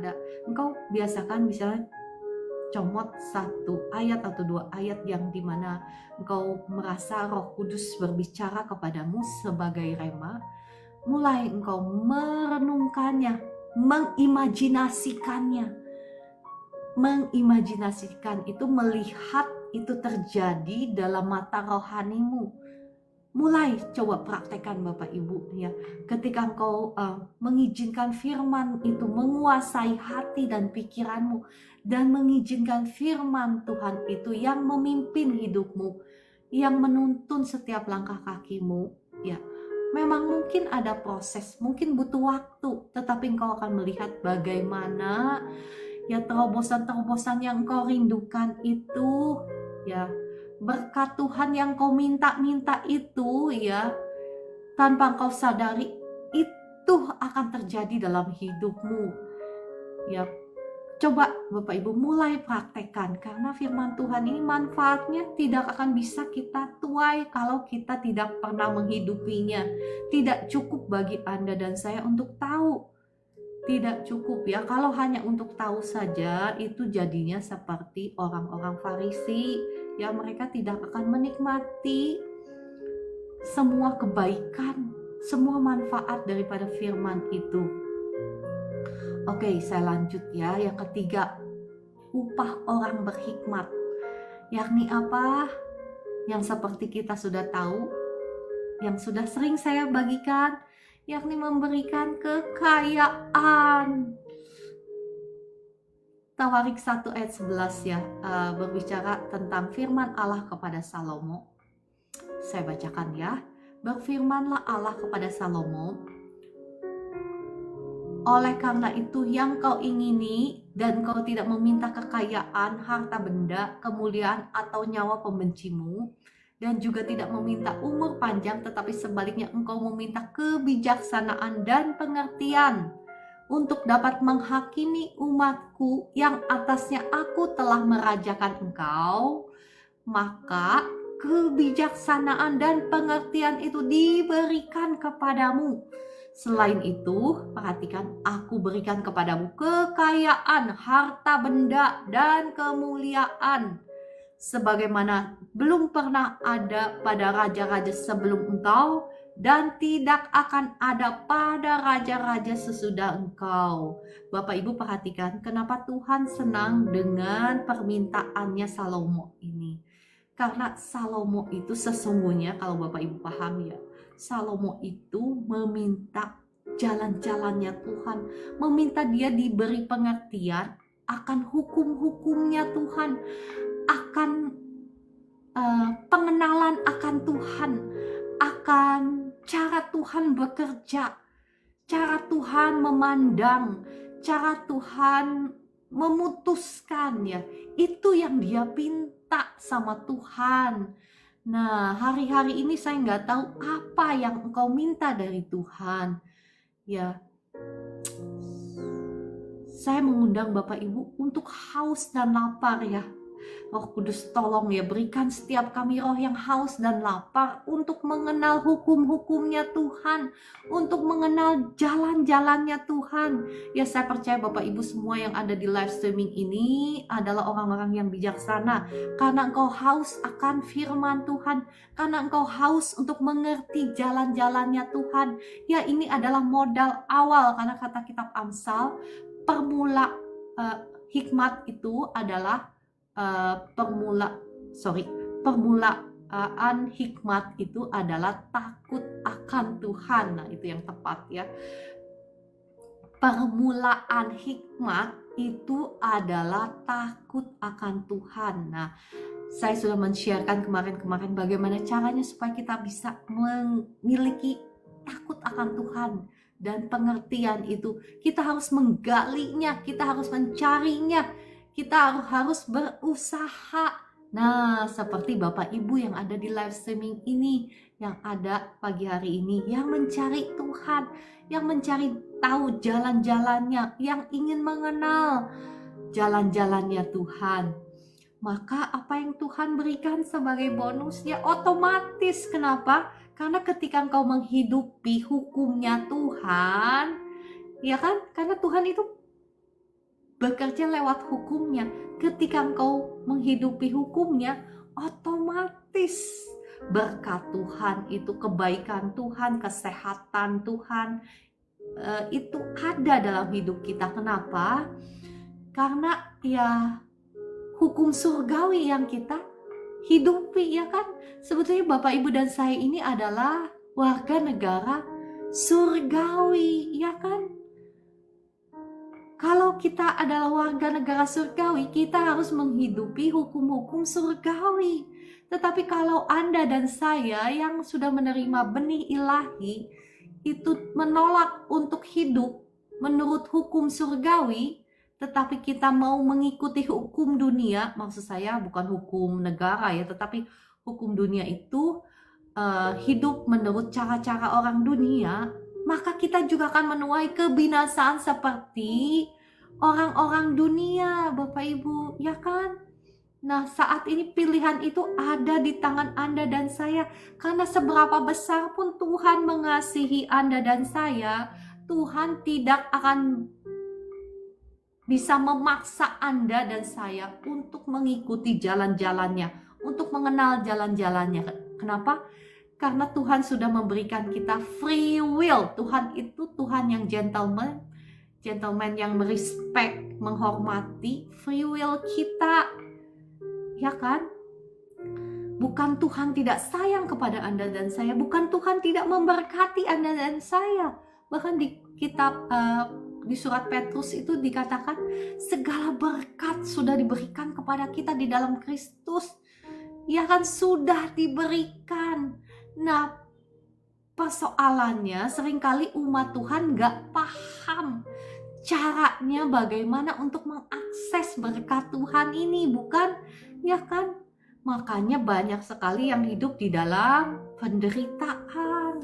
S1: Engkau biasakan misalnya comot satu ayat atau dua ayat yang dimana engkau merasa Roh Kudus berbicara kepadamu sebagai rema. Mulai engkau merenungkannya, mengimajinasikan itu, melihat itu terjadi dalam mata rohanimu. Mulai coba praktekkan Bapak Ibu ya. Ketika engkau mengizinkan firman itu menguasai hati dan pikiranmu, dan mengizinkan firman Tuhan itu yang memimpin hidupmu, yang menuntun setiap langkah kakimu ya. Memang mungkin ada proses, mungkin butuh waktu, tetapi engkau akan melihat bagaimana ya terobosan-terobosan yang engkau rindukan itu ya, berkat Tuhan yang kau minta-minta itu ya, tanpa kau sadari itu akan terjadi dalam hidupmu ya. Coba Bapak Ibu mulai praktekkan, karena firman Tuhan ini manfaatnya tidak akan bisa kita tuai kalau kita tidak pernah menghidupinya. Tidak cukup bagi Anda dan saya untuk tahu, tidak cukup ya. Kalau hanya untuk tahu saja, itu jadinya seperti orang-orang Farisi ya, mereka tidak akan menikmati semua kebaikan, semua manfaat daripada firman itu. Oke, saya lanjut ya. Yang ketiga, upah orang berhikmat. Yakni apa? Yang seperti kita sudah tahu, yang sudah sering saya bagikan, yakni memberikan kekayaan. Tawarik 1 ayat 11 ya, berbicara tentang firman Allah kepada Salomo. Saya bacakan ya. Berfirmanlah Allah kepada Salomo, oleh karena itu yang kau ingini dan kau tidak meminta kekayaan, harta benda, kemuliaan atau nyawa pembencimu, dan juga tidak meminta umur panjang, tetapi sebaliknya engkau meminta kebijaksanaan dan pengertian untuk dapat menghakimi umatku yang atasnya aku telah merajakan engkau, maka kebijaksanaan dan pengertian itu diberikan kepadamu. Selain itu, perhatikan, aku berikan kepadamu kekayaan, harta benda, dan kemuliaan, sebagaimana belum pernah ada pada raja-raja sebelum engkau, dan tidak akan ada pada raja-raja sesudah engkau. Bapak Ibu perhatikan, kenapa Tuhan senang dengan permintaannya Salomo ini. Karena Salomo itu sesungguhnya, kalau Bapak Ibu paham ya, Salomo itu meminta jalan-jalannya Tuhan, meminta dia diberi pengertian akan hukum-hukumnya Tuhan, akan pengenalan akan Tuhan, akan cara Tuhan bekerja, cara Tuhan memandang, cara Tuhan memutuskan ya. Itu yang dia minta sama Tuhan. Nah, hari-hari ini saya nggak tahu apa yang engkau minta dari Tuhan. Ya, saya mengundang Bapak Ibu untuk haus dan lapar ya. Roh Kudus tolong ya, berikan setiap kami roh yang haus dan lapar untuk mengenal hukum-hukumnya Tuhan, untuk mengenal jalan-jalannya Tuhan. Ya, saya percaya Bapak Ibu semua yang ada di live streaming ini adalah orang-orang yang bijaksana, karena engkau haus akan firman Tuhan, karena engkau haus untuk mengerti jalan-jalannya Tuhan. Ya, ini adalah modal awal, karena kata kitab Amsal, hikmat itu adalah permulaan hikmat itu adalah takut akan Tuhan. Nah, itu yang tepat ya. Permulaan hikmat itu adalah takut akan Tuhan. Nah, saya sudah men-sharekan kemarin bagaimana caranya supaya kita bisa memiliki takut akan Tuhan. Dan pengertian itu kita harus menggalinya, kita harus mencarinya, kita harus berusaha. Nah, seperti Bapak Ibu yang ada di live streaming ini, yang ada pagi hari ini, yang mencari Tuhan, yang mencari tahu jalan-jalannya, yang ingin mengenal jalan-jalannya Tuhan. Maka apa yang Tuhan berikan sebagai bonusnya otomatis. Kenapa? Karena ketika engkau menghidupi hukumnya Tuhan, ya kan? Karena Tuhan itu bekerja lewat hukumnya. Ketika engkau menghidupi hukumnya, otomatis berkat Tuhan itu, kebaikan Tuhan, kesehatan Tuhan, itu ada dalam hidup kita. Kenapa? Karena ya hukum surgawi yang kita hidupi, ya kan? Sebetulnya Bapak Ibu dan saya ini adalah warga negara surgawi, ya kan? Kalau kita adalah warga negara surgawi, kita harus menghidupi hukum-hukum surgawi. Tetapi kalau Anda dan saya yang sudah menerima benih ilahi, itu menolak untuk hidup menurut hukum surgawi, tetapi kita mau mengikuti hukum dunia, maksud saya bukan hukum negara ya, tetapi hukum dunia itu hidup menurut cara-cara orang dunia, maka kita juga akan menuai kebinasaan seperti orang-orang dunia, Bapak Ibu, ya kan? Nah, saat ini pilihan itu ada di tangan Anda dan saya, karena seberapa besar pun Tuhan mengasihi Anda dan saya, Tuhan tidak akan bisa memaksa Anda dan saya untuk mengikuti jalan-jalannya, untuk mengenal jalan-jalannya. Kenapa? Karena Tuhan sudah memberikan kita free will. Tuhan itu Tuhan yang gentleman yang merespek, menghormati free will kita. Ya kan? Bukan Tuhan tidak sayang kepada Anda dan saya, bukan Tuhan tidak memberkati Anda dan saya. Bahkan di kitab di surat Petrus itu dikatakan segala berkat sudah diberikan kepada kita di dalam Kristus. Ya kan, sudah diberikan. Nah, persoalannya seringkali umat Tuhan gak paham caranya bagaimana untuk mengakses berkat Tuhan ini, bukan? Ya kan? Makanya banyak sekali yang hidup di dalam penderitaan,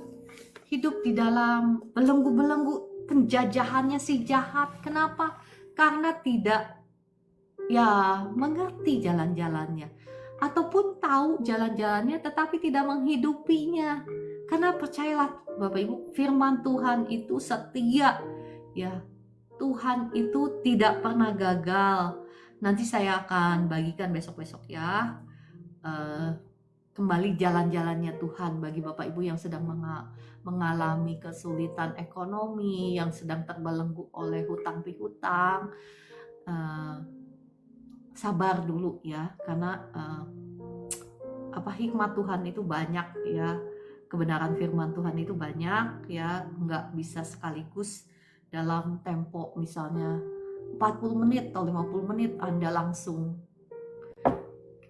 S1: hidup di dalam belenggu-belenggu penjajahannya si jahat. Kenapa? Karena tidak mengerti jalan-jalannya, ataupun tahu jalan-jalannya tetapi tidak menghidupinya. Karena percayalah Bapak Ibu, firman Tuhan itu setia ya. Tuhan itu tidak pernah gagal. Nanti saya akan bagikan besok-besok ya, kembali jalan-jalannya Tuhan bagi Bapak Ibu yang sedang mengalami kesulitan ekonomi, yang sedang terbelenggu oleh hutang piutang. Sabar dulu ya, karena hikmat Tuhan itu banyak ya, kebenaran firman Tuhan itu banyak ya, nggak bisa sekaligus dalam tempo misalnya 40 menit atau 50 menit Anda langsung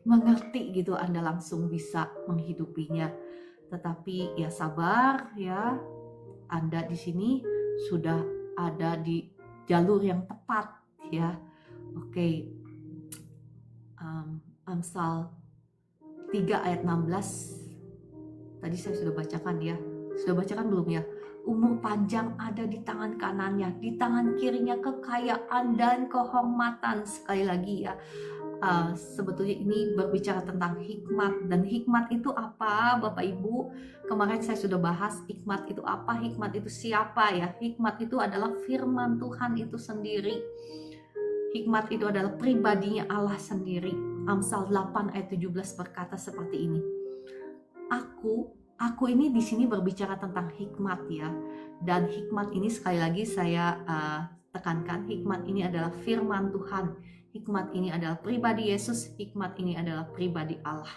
S1: mengerti gitu, Anda langsung bisa menghidupinya. Tetapi ya sabar ya, Anda di sini sudah ada di jalur yang tepat ya. Oke. Amsal 3 ayat 16 tadi saya sudah bacakan ya. Sudah bacakan belum ya? Umur panjang ada di tangan kanannya, di tangan kirinya kekayaan dan kehormatan. Sekali lagi ya, sebetulnya ini berbicara tentang hikmat. Dan hikmat itu apa, Bapak Ibu? Kemarin saya sudah bahas hikmat itu apa, hikmat itu siapa ya. Hikmat itu adalah firman Tuhan itu sendiri. Hikmat itu adalah pribadinya Allah sendiri. Amsal 8 ayat 17 berkata seperti ini. Aku ini di sini berbicara tentang hikmat ya. Dan hikmat ini sekali lagi saya tekankan, hikmat ini adalah firman Tuhan. Hikmat ini adalah pribadi Yesus, hikmat ini adalah pribadi Allah.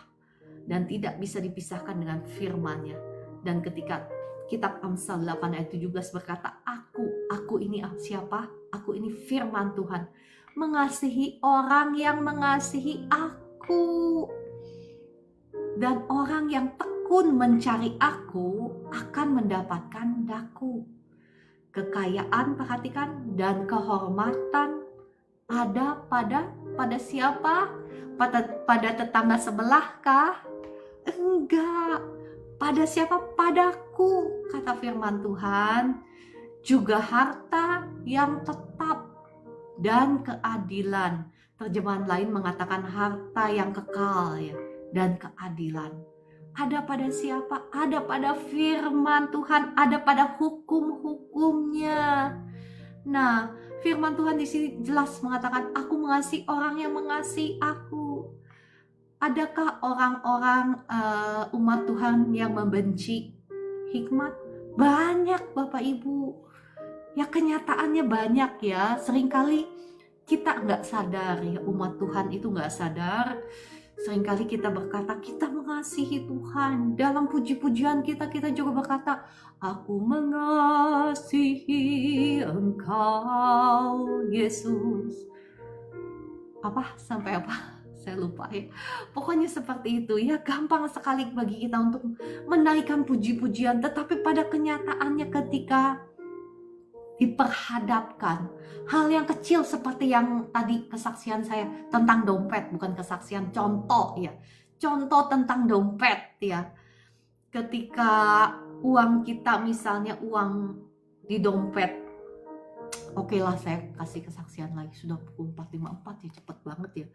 S1: Dan tidak bisa dipisahkan dengan firman-Nya. Dan ketika kitab Amsal 8 ayat 17 berkata, aku ini siapa? Aku ini firman Tuhan. Mengasihi orang yang mengasihi aku. Dan orang yang tekun mencari aku akan mendapatkan daku. Kekayaan, perhatikan, dan kehormatan ada pada siapa? Pada tetangga sebelah kah? Enggak. Pada siapa? Padaku, kata firman Tuhan. Juga harta yang tetap dan keadilan. Terjemahan lain mengatakan harta yang kekal ya, dan keadilan. Ada pada siapa? Ada pada firman Tuhan, ada pada hukum-hukumnya. Nah, firman Tuhan di sini jelas mengatakan, aku mengasihi orang yang mengasihi aku. Adakah orang-orang umat Tuhan yang membenci hikmat? Banyak, Bapak Ibu. Ya, kenyataannya banyak ya. Seringkali kita nggak sadar ya, umat Tuhan itu nggak sadar. Seringkali kita berkata kita mengasihi Tuhan. Dalam puji-pujian kita juga berkata, aku mengasihi Engkau Yesus. Sampai apa? Saya lupa ya. Pokoknya seperti itu ya, gampang sekali bagi kita untuk menaikkan puji-pujian. Tetapi pada kenyataannya ketika diperhadapkan hal yang kecil seperti yang tadi kesaksian saya tentang dompet, bukan kesaksian, contoh ya, contoh tentang dompet ya. Ketika uang kita misalnya uang di dompet, oke lah saya kasih kesaksian lagi, sudah pukul 4.54 ya, cepet banget ya.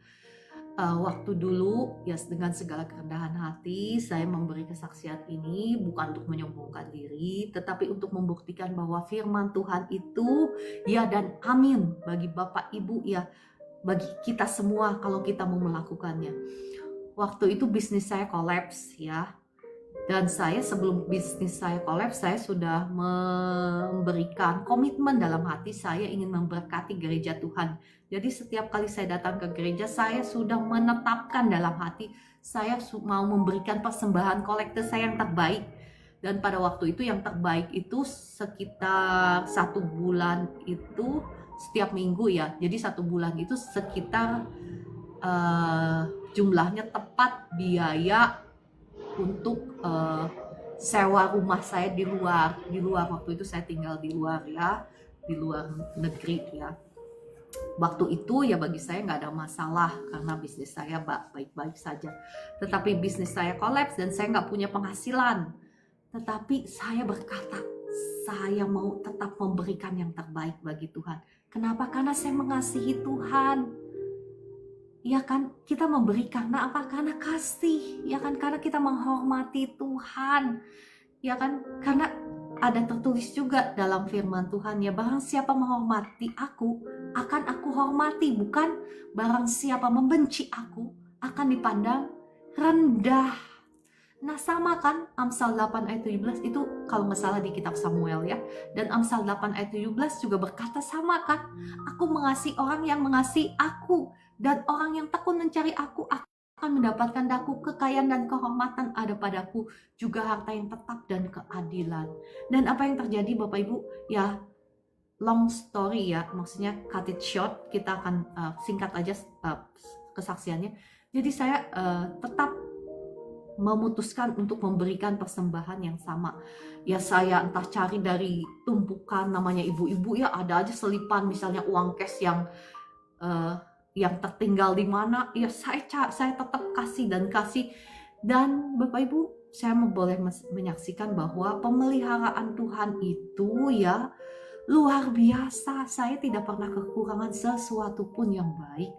S1: Waktu dulu ya, dengan segala kerendahan hati saya memberi kesaksian ini bukan untuk menyombongkan diri, tetapi untuk membuktikan bahwa firman Tuhan itu ya dan amin bagi Bapak Ibu ya, bagi kita semua kalau kita mau melakukannya. Waktu itu bisnis saya kolaps ya, dan saya sebelum bisnis saya kolaps, saya sudah memberikan komitmen dalam hati saya ingin memberkati gereja Tuhan. Jadi setiap kali saya datang ke gereja, saya sudah menetapkan dalam hati saya mau memberikan persembahan kolekte saya yang terbaik. Dan pada waktu itu yang terbaik itu sekitar 1 bulan itu setiap minggu ya. Jadi 1 bulan itu sekitar jumlahnya tepat biaya untuk sewa rumah saya di luar waktu itu saya tinggal di luar ya, di luar negeri ya. Waktu itu ya bagi saya nggak ada masalah karena bisnis saya baik-baik saja. Tetapi bisnis saya kolaps dan saya nggak punya penghasilan. Tetapi saya berkata, saya mau tetap memberikan yang terbaik bagi Tuhan. Kenapa? Karena saya mengasihi Tuhan. Ya kan, kita memberi karena apa? Karena kasih. Ya kan, karena kita menghormati Tuhan. Ya kan, karena ada tertulis juga dalam firman Tuhan ya, barang siapa menghormati aku, akan aku hormati. Bukan barang siapa membenci aku, akan dipandang rendah. Nah sama kan, Amsal 8 ayat 17 itu kalau nggak salah di kitab Samuel ya. Dan Amsal 8 ayat 17 juga berkata sama kan, aku mengasihi orang yang mengasihi aku. Dan orang yang tekun mencari aku akan mendapatkan daku, kekayaan dan kehormatan ada padaku, juga harta yang tetap dan keadilan. Dan apa yang terjadi Bapak Ibu? Ya, long story ya, maksudnya cut it short, kita akan singkat aja kesaksiannya. Jadi saya tetap memutuskan untuk memberikan persembahan yang sama. Ya saya entah cari dari tumpukan, namanya ibu-ibu ya, ada aja selipan misalnya uang cash yang tertinggal di mana, ya saya tetap kasih. Dan Bapak Ibu, saya boleh menyaksikan bahwa pemeliharaan Tuhan itu ya luar biasa. Saya tidak pernah kekurangan sesuatu pun yang baik.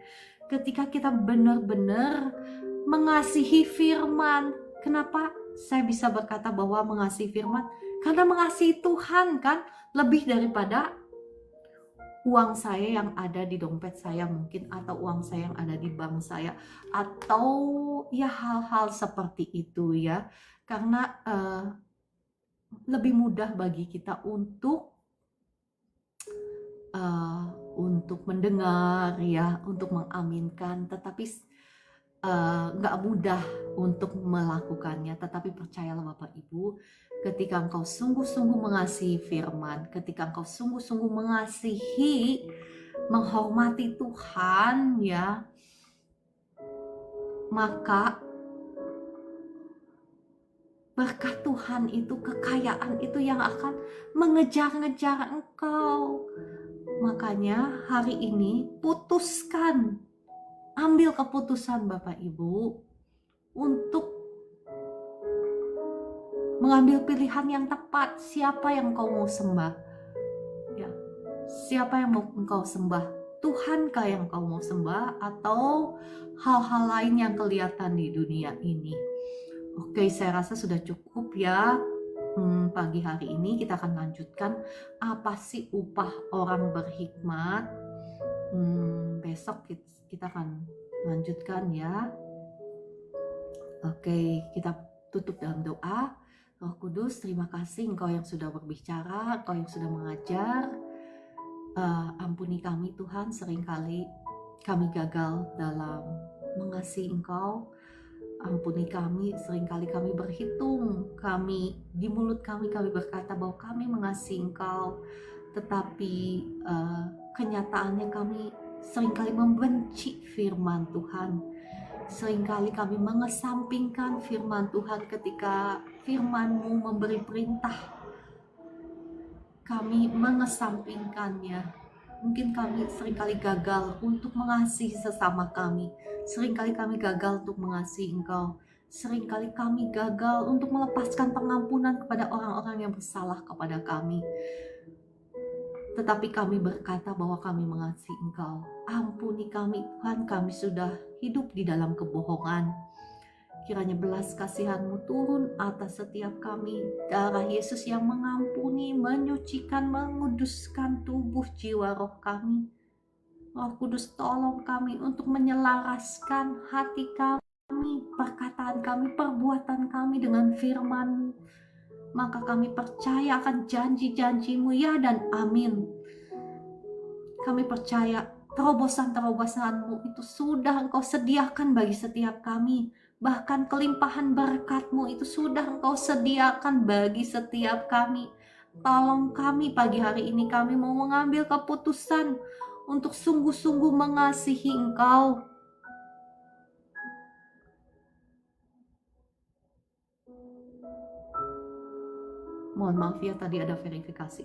S1: ketika kita benar-benar mengasihi firman. Kenapa saya bisa berkata bahwa mengasihi firman? Karena mengasihi Tuhan kan lebih daripada uang saya yang ada di dompet saya mungkin, atau uang saya yang ada di bank saya, atau ya hal-hal seperti itu ya. Karena lebih mudah bagi kita untuk mendengar ya, untuk mengaminkan, tetapi nggak mudah untuk melakukannya. Tetapi percayalah Bapak Ibu, ketika engkau sungguh-sungguh mengasihi firman, ketika engkau sungguh-sungguh mengasihi, menghormati Tuhan ya, maka berkat Tuhan itu, kekayaan itu yang akan mengejar-ngejar engkau. Makanya hari ini putuskan, ambil keputusan Bapak Ibu untuk mengambil pilihan yang tepat. Siapa yang kau mau sembah? Ya, siapa yang mau engkau sembah? Tuhankah yang kau mau sembah, atau hal-hal lain yang kelihatan di dunia ini? Oke, saya rasa sudah cukup ya. Pagi hari ini kita akan lanjutkan apa sih upah orang berhikmat. Besok kita akan lanjutkan ya. Oke, kita tutup dalam doa. Roh Kudus, terima kasih Engkau yang sudah berbicara, Engkau yang sudah mengajar. Ampuni kami Tuhan, seringkali kami gagal dalam mengasihi Engkau. Ampuni kami, seringkali kami berhitung, di mulut kami berkata bahwa kami mengasihi Engkau, tetapi kenyataannya kami seringkali membenci firman Tuhan. Seringkali kami mengesampingkan firman Tuhan ketika firman-Mu memberi perintah. Kami mengesampingkannya. Mungkin kami seringkali gagal untuk mengasihi sesama kami. Seringkali kami gagal untuk mengasihi Engkau. Seringkali kami gagal untuk melepaskan pengampunan kepada orang-orang yang bersalah kepada kami. Tetapi kami berkata bahwa kami mengasihi Engkau. Ampuni kami Tuhan, kami sudah hidup di dalam kebohongan. Kiranya belas kasihan-Mu turun atas setiap kami. Darah Yesus yang mengampuni, menyucikan, menguduskan tubuh, jiwa, roh kami. Roh Kudus, tolong kami untuk menyelaraskan hati kami, perkataan kami, perbuatan kami dengan firman-Mu. Maka kami percaya akan janji-janji-Mu, ya dan amin. Kami percaya terobosan-terobosan-Mu itu sudah Engkau sediakan bagi setiap kami. Bahkan kelimpahan berkat-Mu itu sudah Engkau sediakan bagi setiap kami. Tolong kami pagi hari ini, kami mau mengambil keputusan untuk sungguh-sungguh mengasihi Engkau. Mohon maaf ya, tadi ada verifikasi.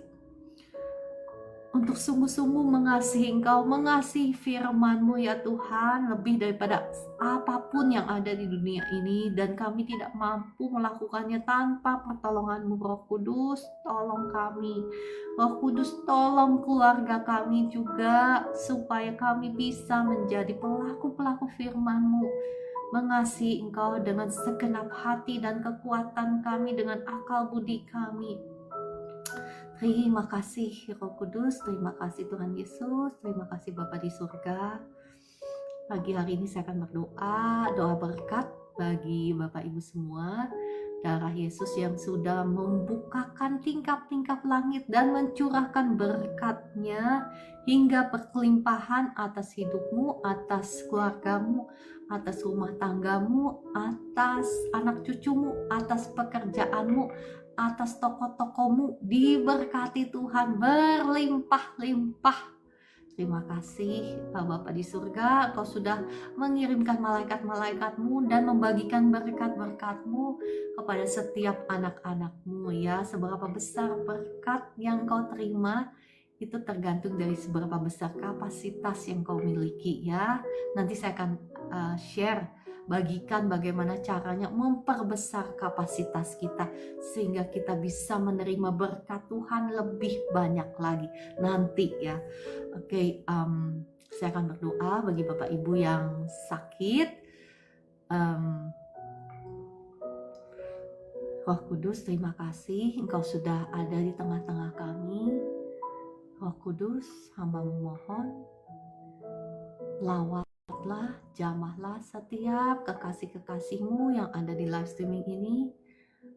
S1: Untuk sungguh-sungguh mengasihi Engkau, mengasihi firman-Mu ya Tuhan, lebih daripada apapun yang ada di dunia ini. Dan kami tidak mampu melakukannya tanpa pertolongan-Mu, Roh Kudus. Tolong kami, Roh Kudus, tolong keluarga kami juga, supaya kami bisa menjadi pelaku-pelaku firman-Mu, mengasihi Engkau dengan segenap hati dan kekuatan kami, dengan akal budi kami. Terima kasih Roh Kudus, terima kasih Tuhan Yesus, terima kasih Bapa di surga. Pagi hari ini saya akan berdoa, doa berkat bagi Bapak Ibu semua. Darah Yesus yang sudah membukakan tingkap-tingkap langit dan mencurahkan berkat-Nya hingga berkelimpahan atas hidupmu, atas keluargamu, atas rumah tanggamu, atas anak cucumu, atas pekerjaanmu, atas toko-tokomu, diberkati Tuhan berlimpah-limpah. Terima kasih Bapa di surga, Engkau sudah mengirimkan malaikat-malaikat-Mu dan membagikan berkat-berkat-Mu kepada setiap anak-anak-Mu ya. Seberapa besar berkat yang Engkau terima itu tergantung dari seberapa besar kapasitas yang Kau miliki ya. Nanti saya akan bagikan bagaimana caranya memperbesar kapasitas kita sehingga kita bisa menerima berkat Tuhan lebih banyak lagi nanti ya. Oke, Saya akan berdoa bagi Bapak Ibu yang sakit. Roh Kudus, terima kasih Engkau sudah ada di tengah-tengah kami. Roh Kudus, hamba memohon, lawatlah, jamahlah setiap kekasih-kekasih-Mu yang ada di live streaming ini.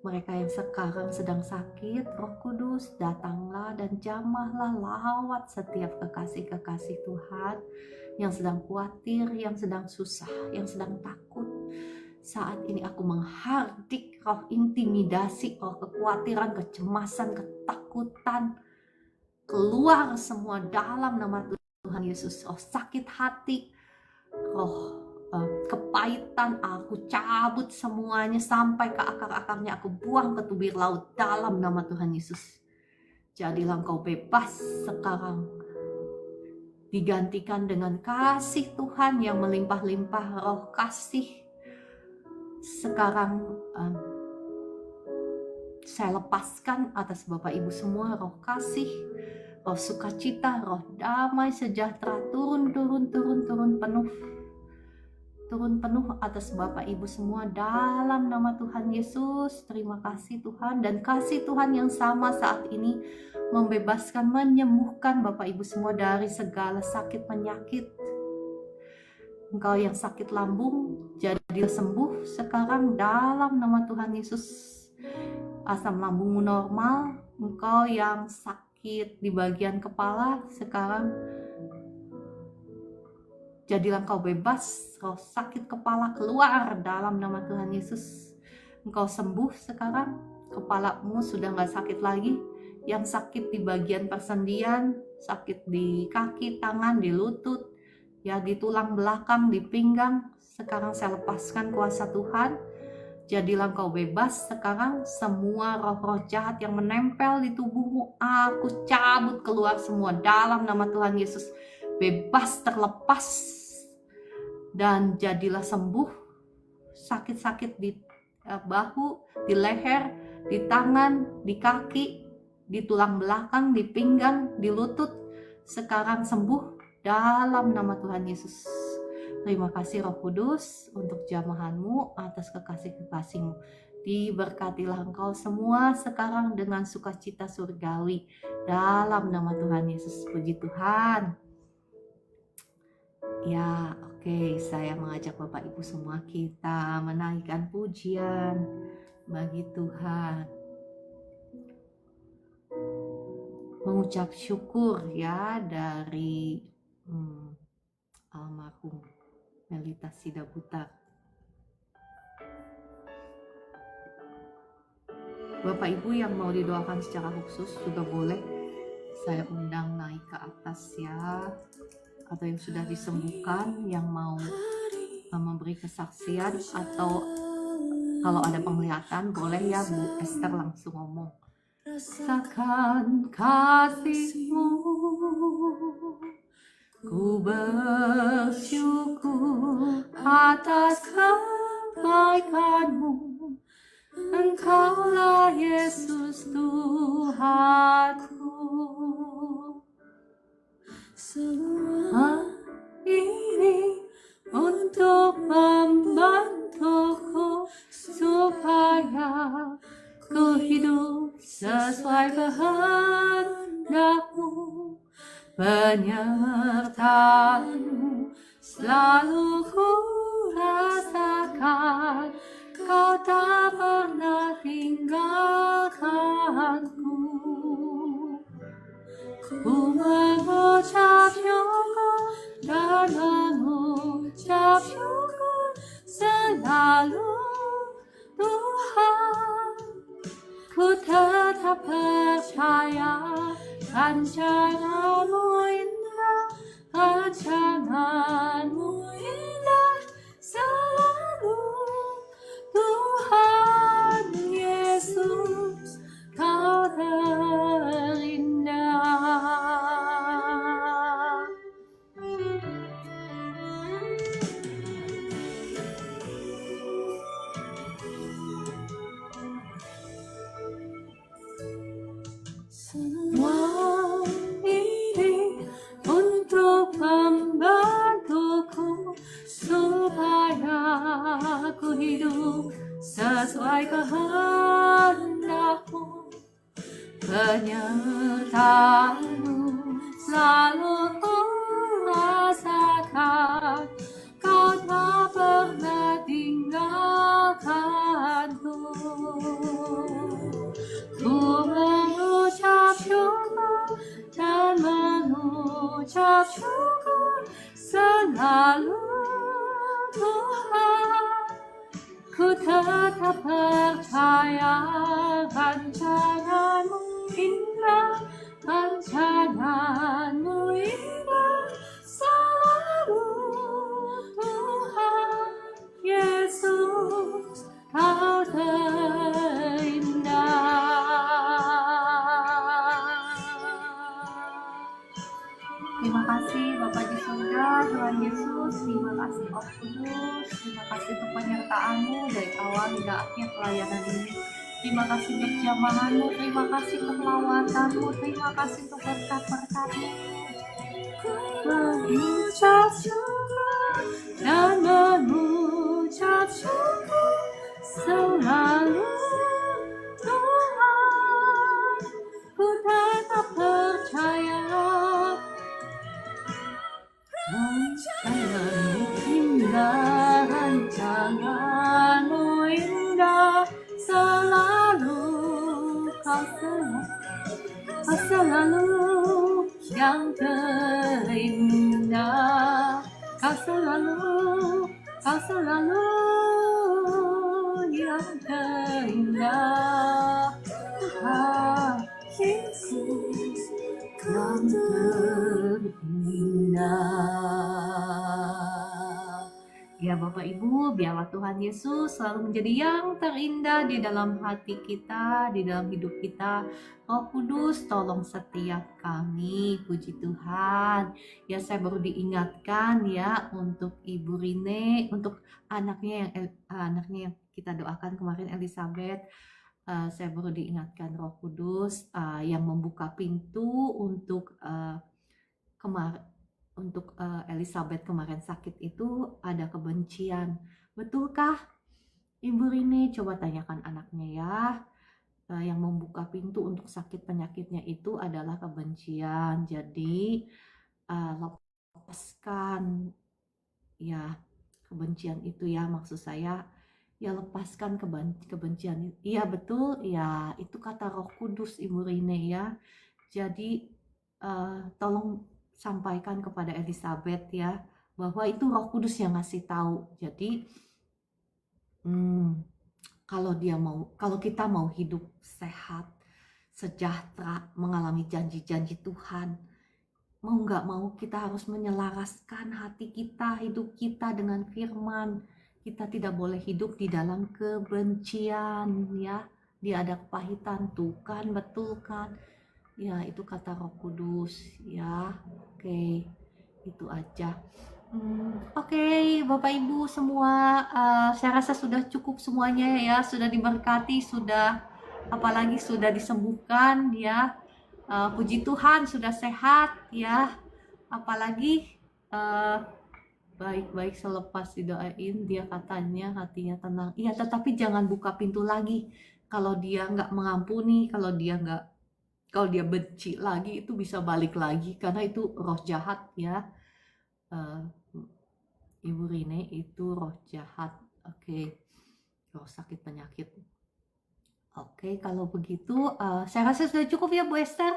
S1: Mereka yang sekarang sedang sakit, Roh Kudus, datanglah dan jamahlah, lawat setiap kekasih-kekasih Tuhan yang sedang khawatir, yang sedang susah, yang sedang takut. Saat ini aku menghardik roh intimidasi, roh kekhawatiran, kecemasan, ketakutan, keluar semua dalam nama Tuhan Yesus. Roh sakit hati, roh kepahitan, aku cabut semuanya sampai ke akar-akarnya, aku buang ke tubir laut dalam nama Tuhan Yesus. Jadilah engkau bebas sekarang, digantikan dengan kasih Tuhan yang melimpah-limpah, roh kasih. Sekarang saya lepaskan atas Bapak Ibu semua roh kasih, roh sukacita, roh damai sejahtera turun penuh atas Bapak Ibu semua dalam nama Tuhan Yesus. Terima kasih Tuhan, dan kasih Tuhan yang sama saat ini membebaskan, menyembuhkan Bapak Ibu semua dari segala sakit penyakit. Engkau yang sakit lambung, jadi sembuh sekarang dalam nama Tuhan Yesus. Asam lambungmu normal. Engkau yang sakit di bagian kepala, sekarang jadilah engkau bebas. Roh sakit kepala keluar dalam nama Tuhan Yesus. Engkau sembuh sekarang. Kepalamu sudah gak sakit lagi. Yang sakit di bagian persendian, sakit di kaki, tangan, di lutut, ya di tulang belakang, di pinggang, sekarang saya lepaskan kuasa Tuhan. Jadilah engkau bebas sekarang. Semua roh-roh jahat yang menempel di tubuhmu, aku cabut keluar semua dalam nama Tuhan Yesus. Bebas, terlepas, dan jadilah sembuh. Sakit-sakit di bahu, di leher, di tangan, di kaki, di tulang belakang, di pinggang, di lutut, sekarang sembuh dalam nama Tuhan Yesus. Terima kasih Roh Kudus untuk jamahan-Mu atas kekasih-kekasih-Mu. Diberkatilah engkau semua sekarang dengan sukacita surgawi dalam nama Tuhan Yesus. Puji Tuhan. Ya, oke, saya mengajak Bapak Ibu semua kita menaikkan pujian bagi Tuhan. Mengucap syukur ya dari almarhum Melita Sidabutar. Bapak Ibu yang mau didoakan secara khusus juga boleh saya undang naik ke atas ya, atau yang sudah disembuhkan yang mau memberi kesaksian, atau kalau ada penglihatan boleh ya Bu Esther langsung ngomong. Rasakan kasih-Mu, ku bersyukur atas kebaikan-Mu. Engkaulah Yesus Tuhanku. Semua ini untuk membantuku supaya ku hidup sesuai kehendak-Mu. Penyertaan-Mu selalu ku rasakan, Kau tak pernah tinggalkanku. Ku mengucap syukur dan mengucap syukur selalu Tuhan. Ku tetap percaya rancangan-Mu indah, rancangan-Mu indah selalu. Tuhan Yesus, Kau terindah. Semua ini untuk membantu sesuai kehendak-Mu. Penyertaan-Mu selalu ku rasakan, Kau tak pernah tinggalkanku. Ku mengucap syukur dan mengucap syukur selalu, Tuhan. Ku tetap percaya rancangan-Mu indah, rancangan-Mu indah selalu, Tuhan Yesus, Kau terindah. Terima kasih Bapa di surga, Tuhan Yesus. Terima kasih Roh Kudus. Terima kasih untuk penyertaan-Mu dari awal hingga akhir pelayanan ini. Terima kasih untuk jamahan-Mu. Terima kasih untuk lawatan-Mu. Terima kasih untuk berkat-berkat-Mu. Mengucap syukur dan mengucap syukur selalu, Tuhan. Ku tetap percaya rancangan-Mu indah, rancangan-Mu indah selalu, Kau selalu yang terindah, Kau selalu yang terindah, Tuhan Yesus, Kau terindah. Ya Bapak Ibu, biarlah Tuhan Yesus selalu menjadi yang terindah di dalam hati kita, di dalam hidup kita. Roh Kudus, tolong setiap kami, puji Tuhan. Ya, saya baru diingatkan ya untuk Ibu Rine, untuk anaknya yang kita doakan kemarin, Elizabeth. Saya baru diingatkan Roh Kudus yang membuka pintu untuk Elizabeth kemarin sakit itu ada kebencian. Betulkah Ibu Rini? Coba tanyakan anaknya ya. Yang membuka pintu untuk sakit penyakitnya itu adalah kebencian. Jadi lepaskan ya kebencian itu ya, maksud saya ya lepaskan kebencian. Iya betul ya, itu kata Roh Kudus Ibu Rini ya. Jadi tolong sampaikan kepada Elizabeth ya, bahwa itu Roh Kudus yang ngasih tahu. Jadi kalau kita mau hidup sehat, sejahtera, mengalami janji-janji Tuhan, mau nggak mau kita harus menyelaraskan hati kita, hidup kita dengan firman. Kita tidak boleh hidup di dalam kebencian ya. Dia ada kepahitan tuh kan, betul kan? Ya, itu kata Roh Kudus ya. Oke, itu aja. Oke, Bapak Ibu semua, saya rasa sudah cukup semuanya ya, sudah diberkati, sudah apalagi sudah disembuhkan ya. Puji Tuhan sudah sehat ya. Apalagi baik-baik selepas didoain, dia katanya hatinya tenang. Iya, tetapi jangan buka pintu lagi. Kalau dia nggak mengampuni, kalau dia benci lagi, itu bisa balik lagi karena itu roh jahat ya. Ibu Rine itu roh jahat. Oke. Roh sakit penyakit. Oke, kalau begitu saya rasa sudah cukup ya Bu Esther.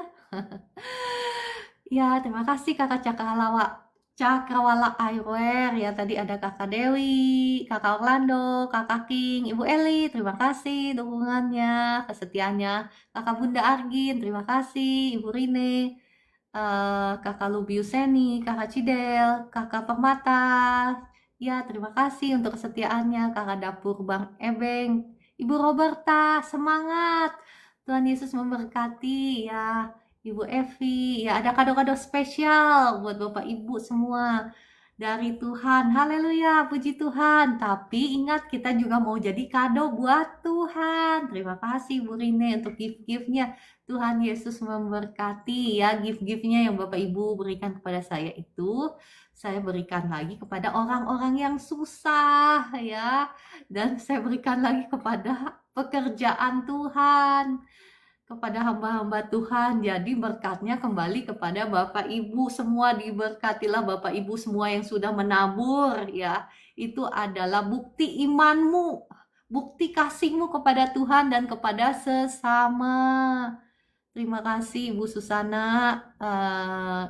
S1: Ya, terima kasih Kakak Cakrawala Eyewear ya, tadi ada Kakak Dewi, Kakak Orlando, Kakak King, Ibu Eli, terima kasih dukungannya, kesetiaannya. Kakak Bunda Argin, terima kasih. Ibu Rine, Kakak Lubiuseni, Kakak Cidel, Kakak Permata, ya terima kasih untuk kesetiaannya. Kakak Dapur Bang Ebeng, Ibu Roberta, semangat, Tuhan Yesus memberkati ya. Ibu Evi, ya ada kado-kado spesial buat Bapak Ibu semua. dari Tuhan. Haleluya, puji Tuhan. Tapi ingat, kita juga mau jadi kado buat Tuhan. Terima kasih Bu Rine untuk gift-giftnya. Tuhan Yesus memberkati ya, gift-giftnya yang Bapak Ibu berikan kepada saya itu. Saya berikan lagi kepada orang-orang yang susah ya. Dan saya berikan lagi kepada pekerjaan Tuhan, kepada hamba-hamba Tuhan. Jadi berkatnya kembali kepada Bapak Ibu semua. Diberkatilah Bapak Ibu semua yang sudah menabur ya. Itu adalah bukti imanmu, bukti kasihmu kepada Tuhan dan kepada sesama. Terima kasih Ibu Susana,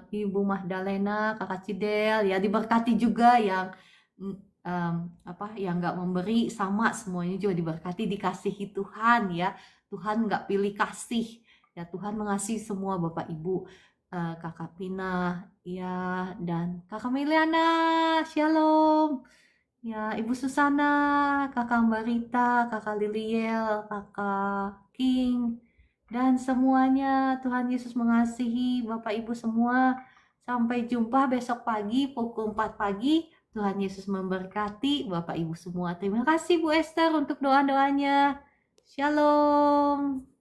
S1: Ibu Mahdalena, Kakak Cidel ya, diberkati juga yang yang nggak memberi, sama semuanya juga diberkati, dikasihi Tuhan ya. Tuhan nggak pilih kasih ya, Tuhan mengasihi semua Bapak Ibu. Kakak Pina ya, dan Kakak Meliana, Shalom ya, Ibu Susana, Kakak Mbak Rita, Kakak Liliel, Kakak King, dan semuanya. Tuhan Yesus mengasihi Bapak Ibu semua. Sampai jumpa besok pagi pukul 4 pagi. Tuhan Yesus memberkati Bapak Ibu semua. Terima kasih Bu Esther untuk doa-doanya. Shalom.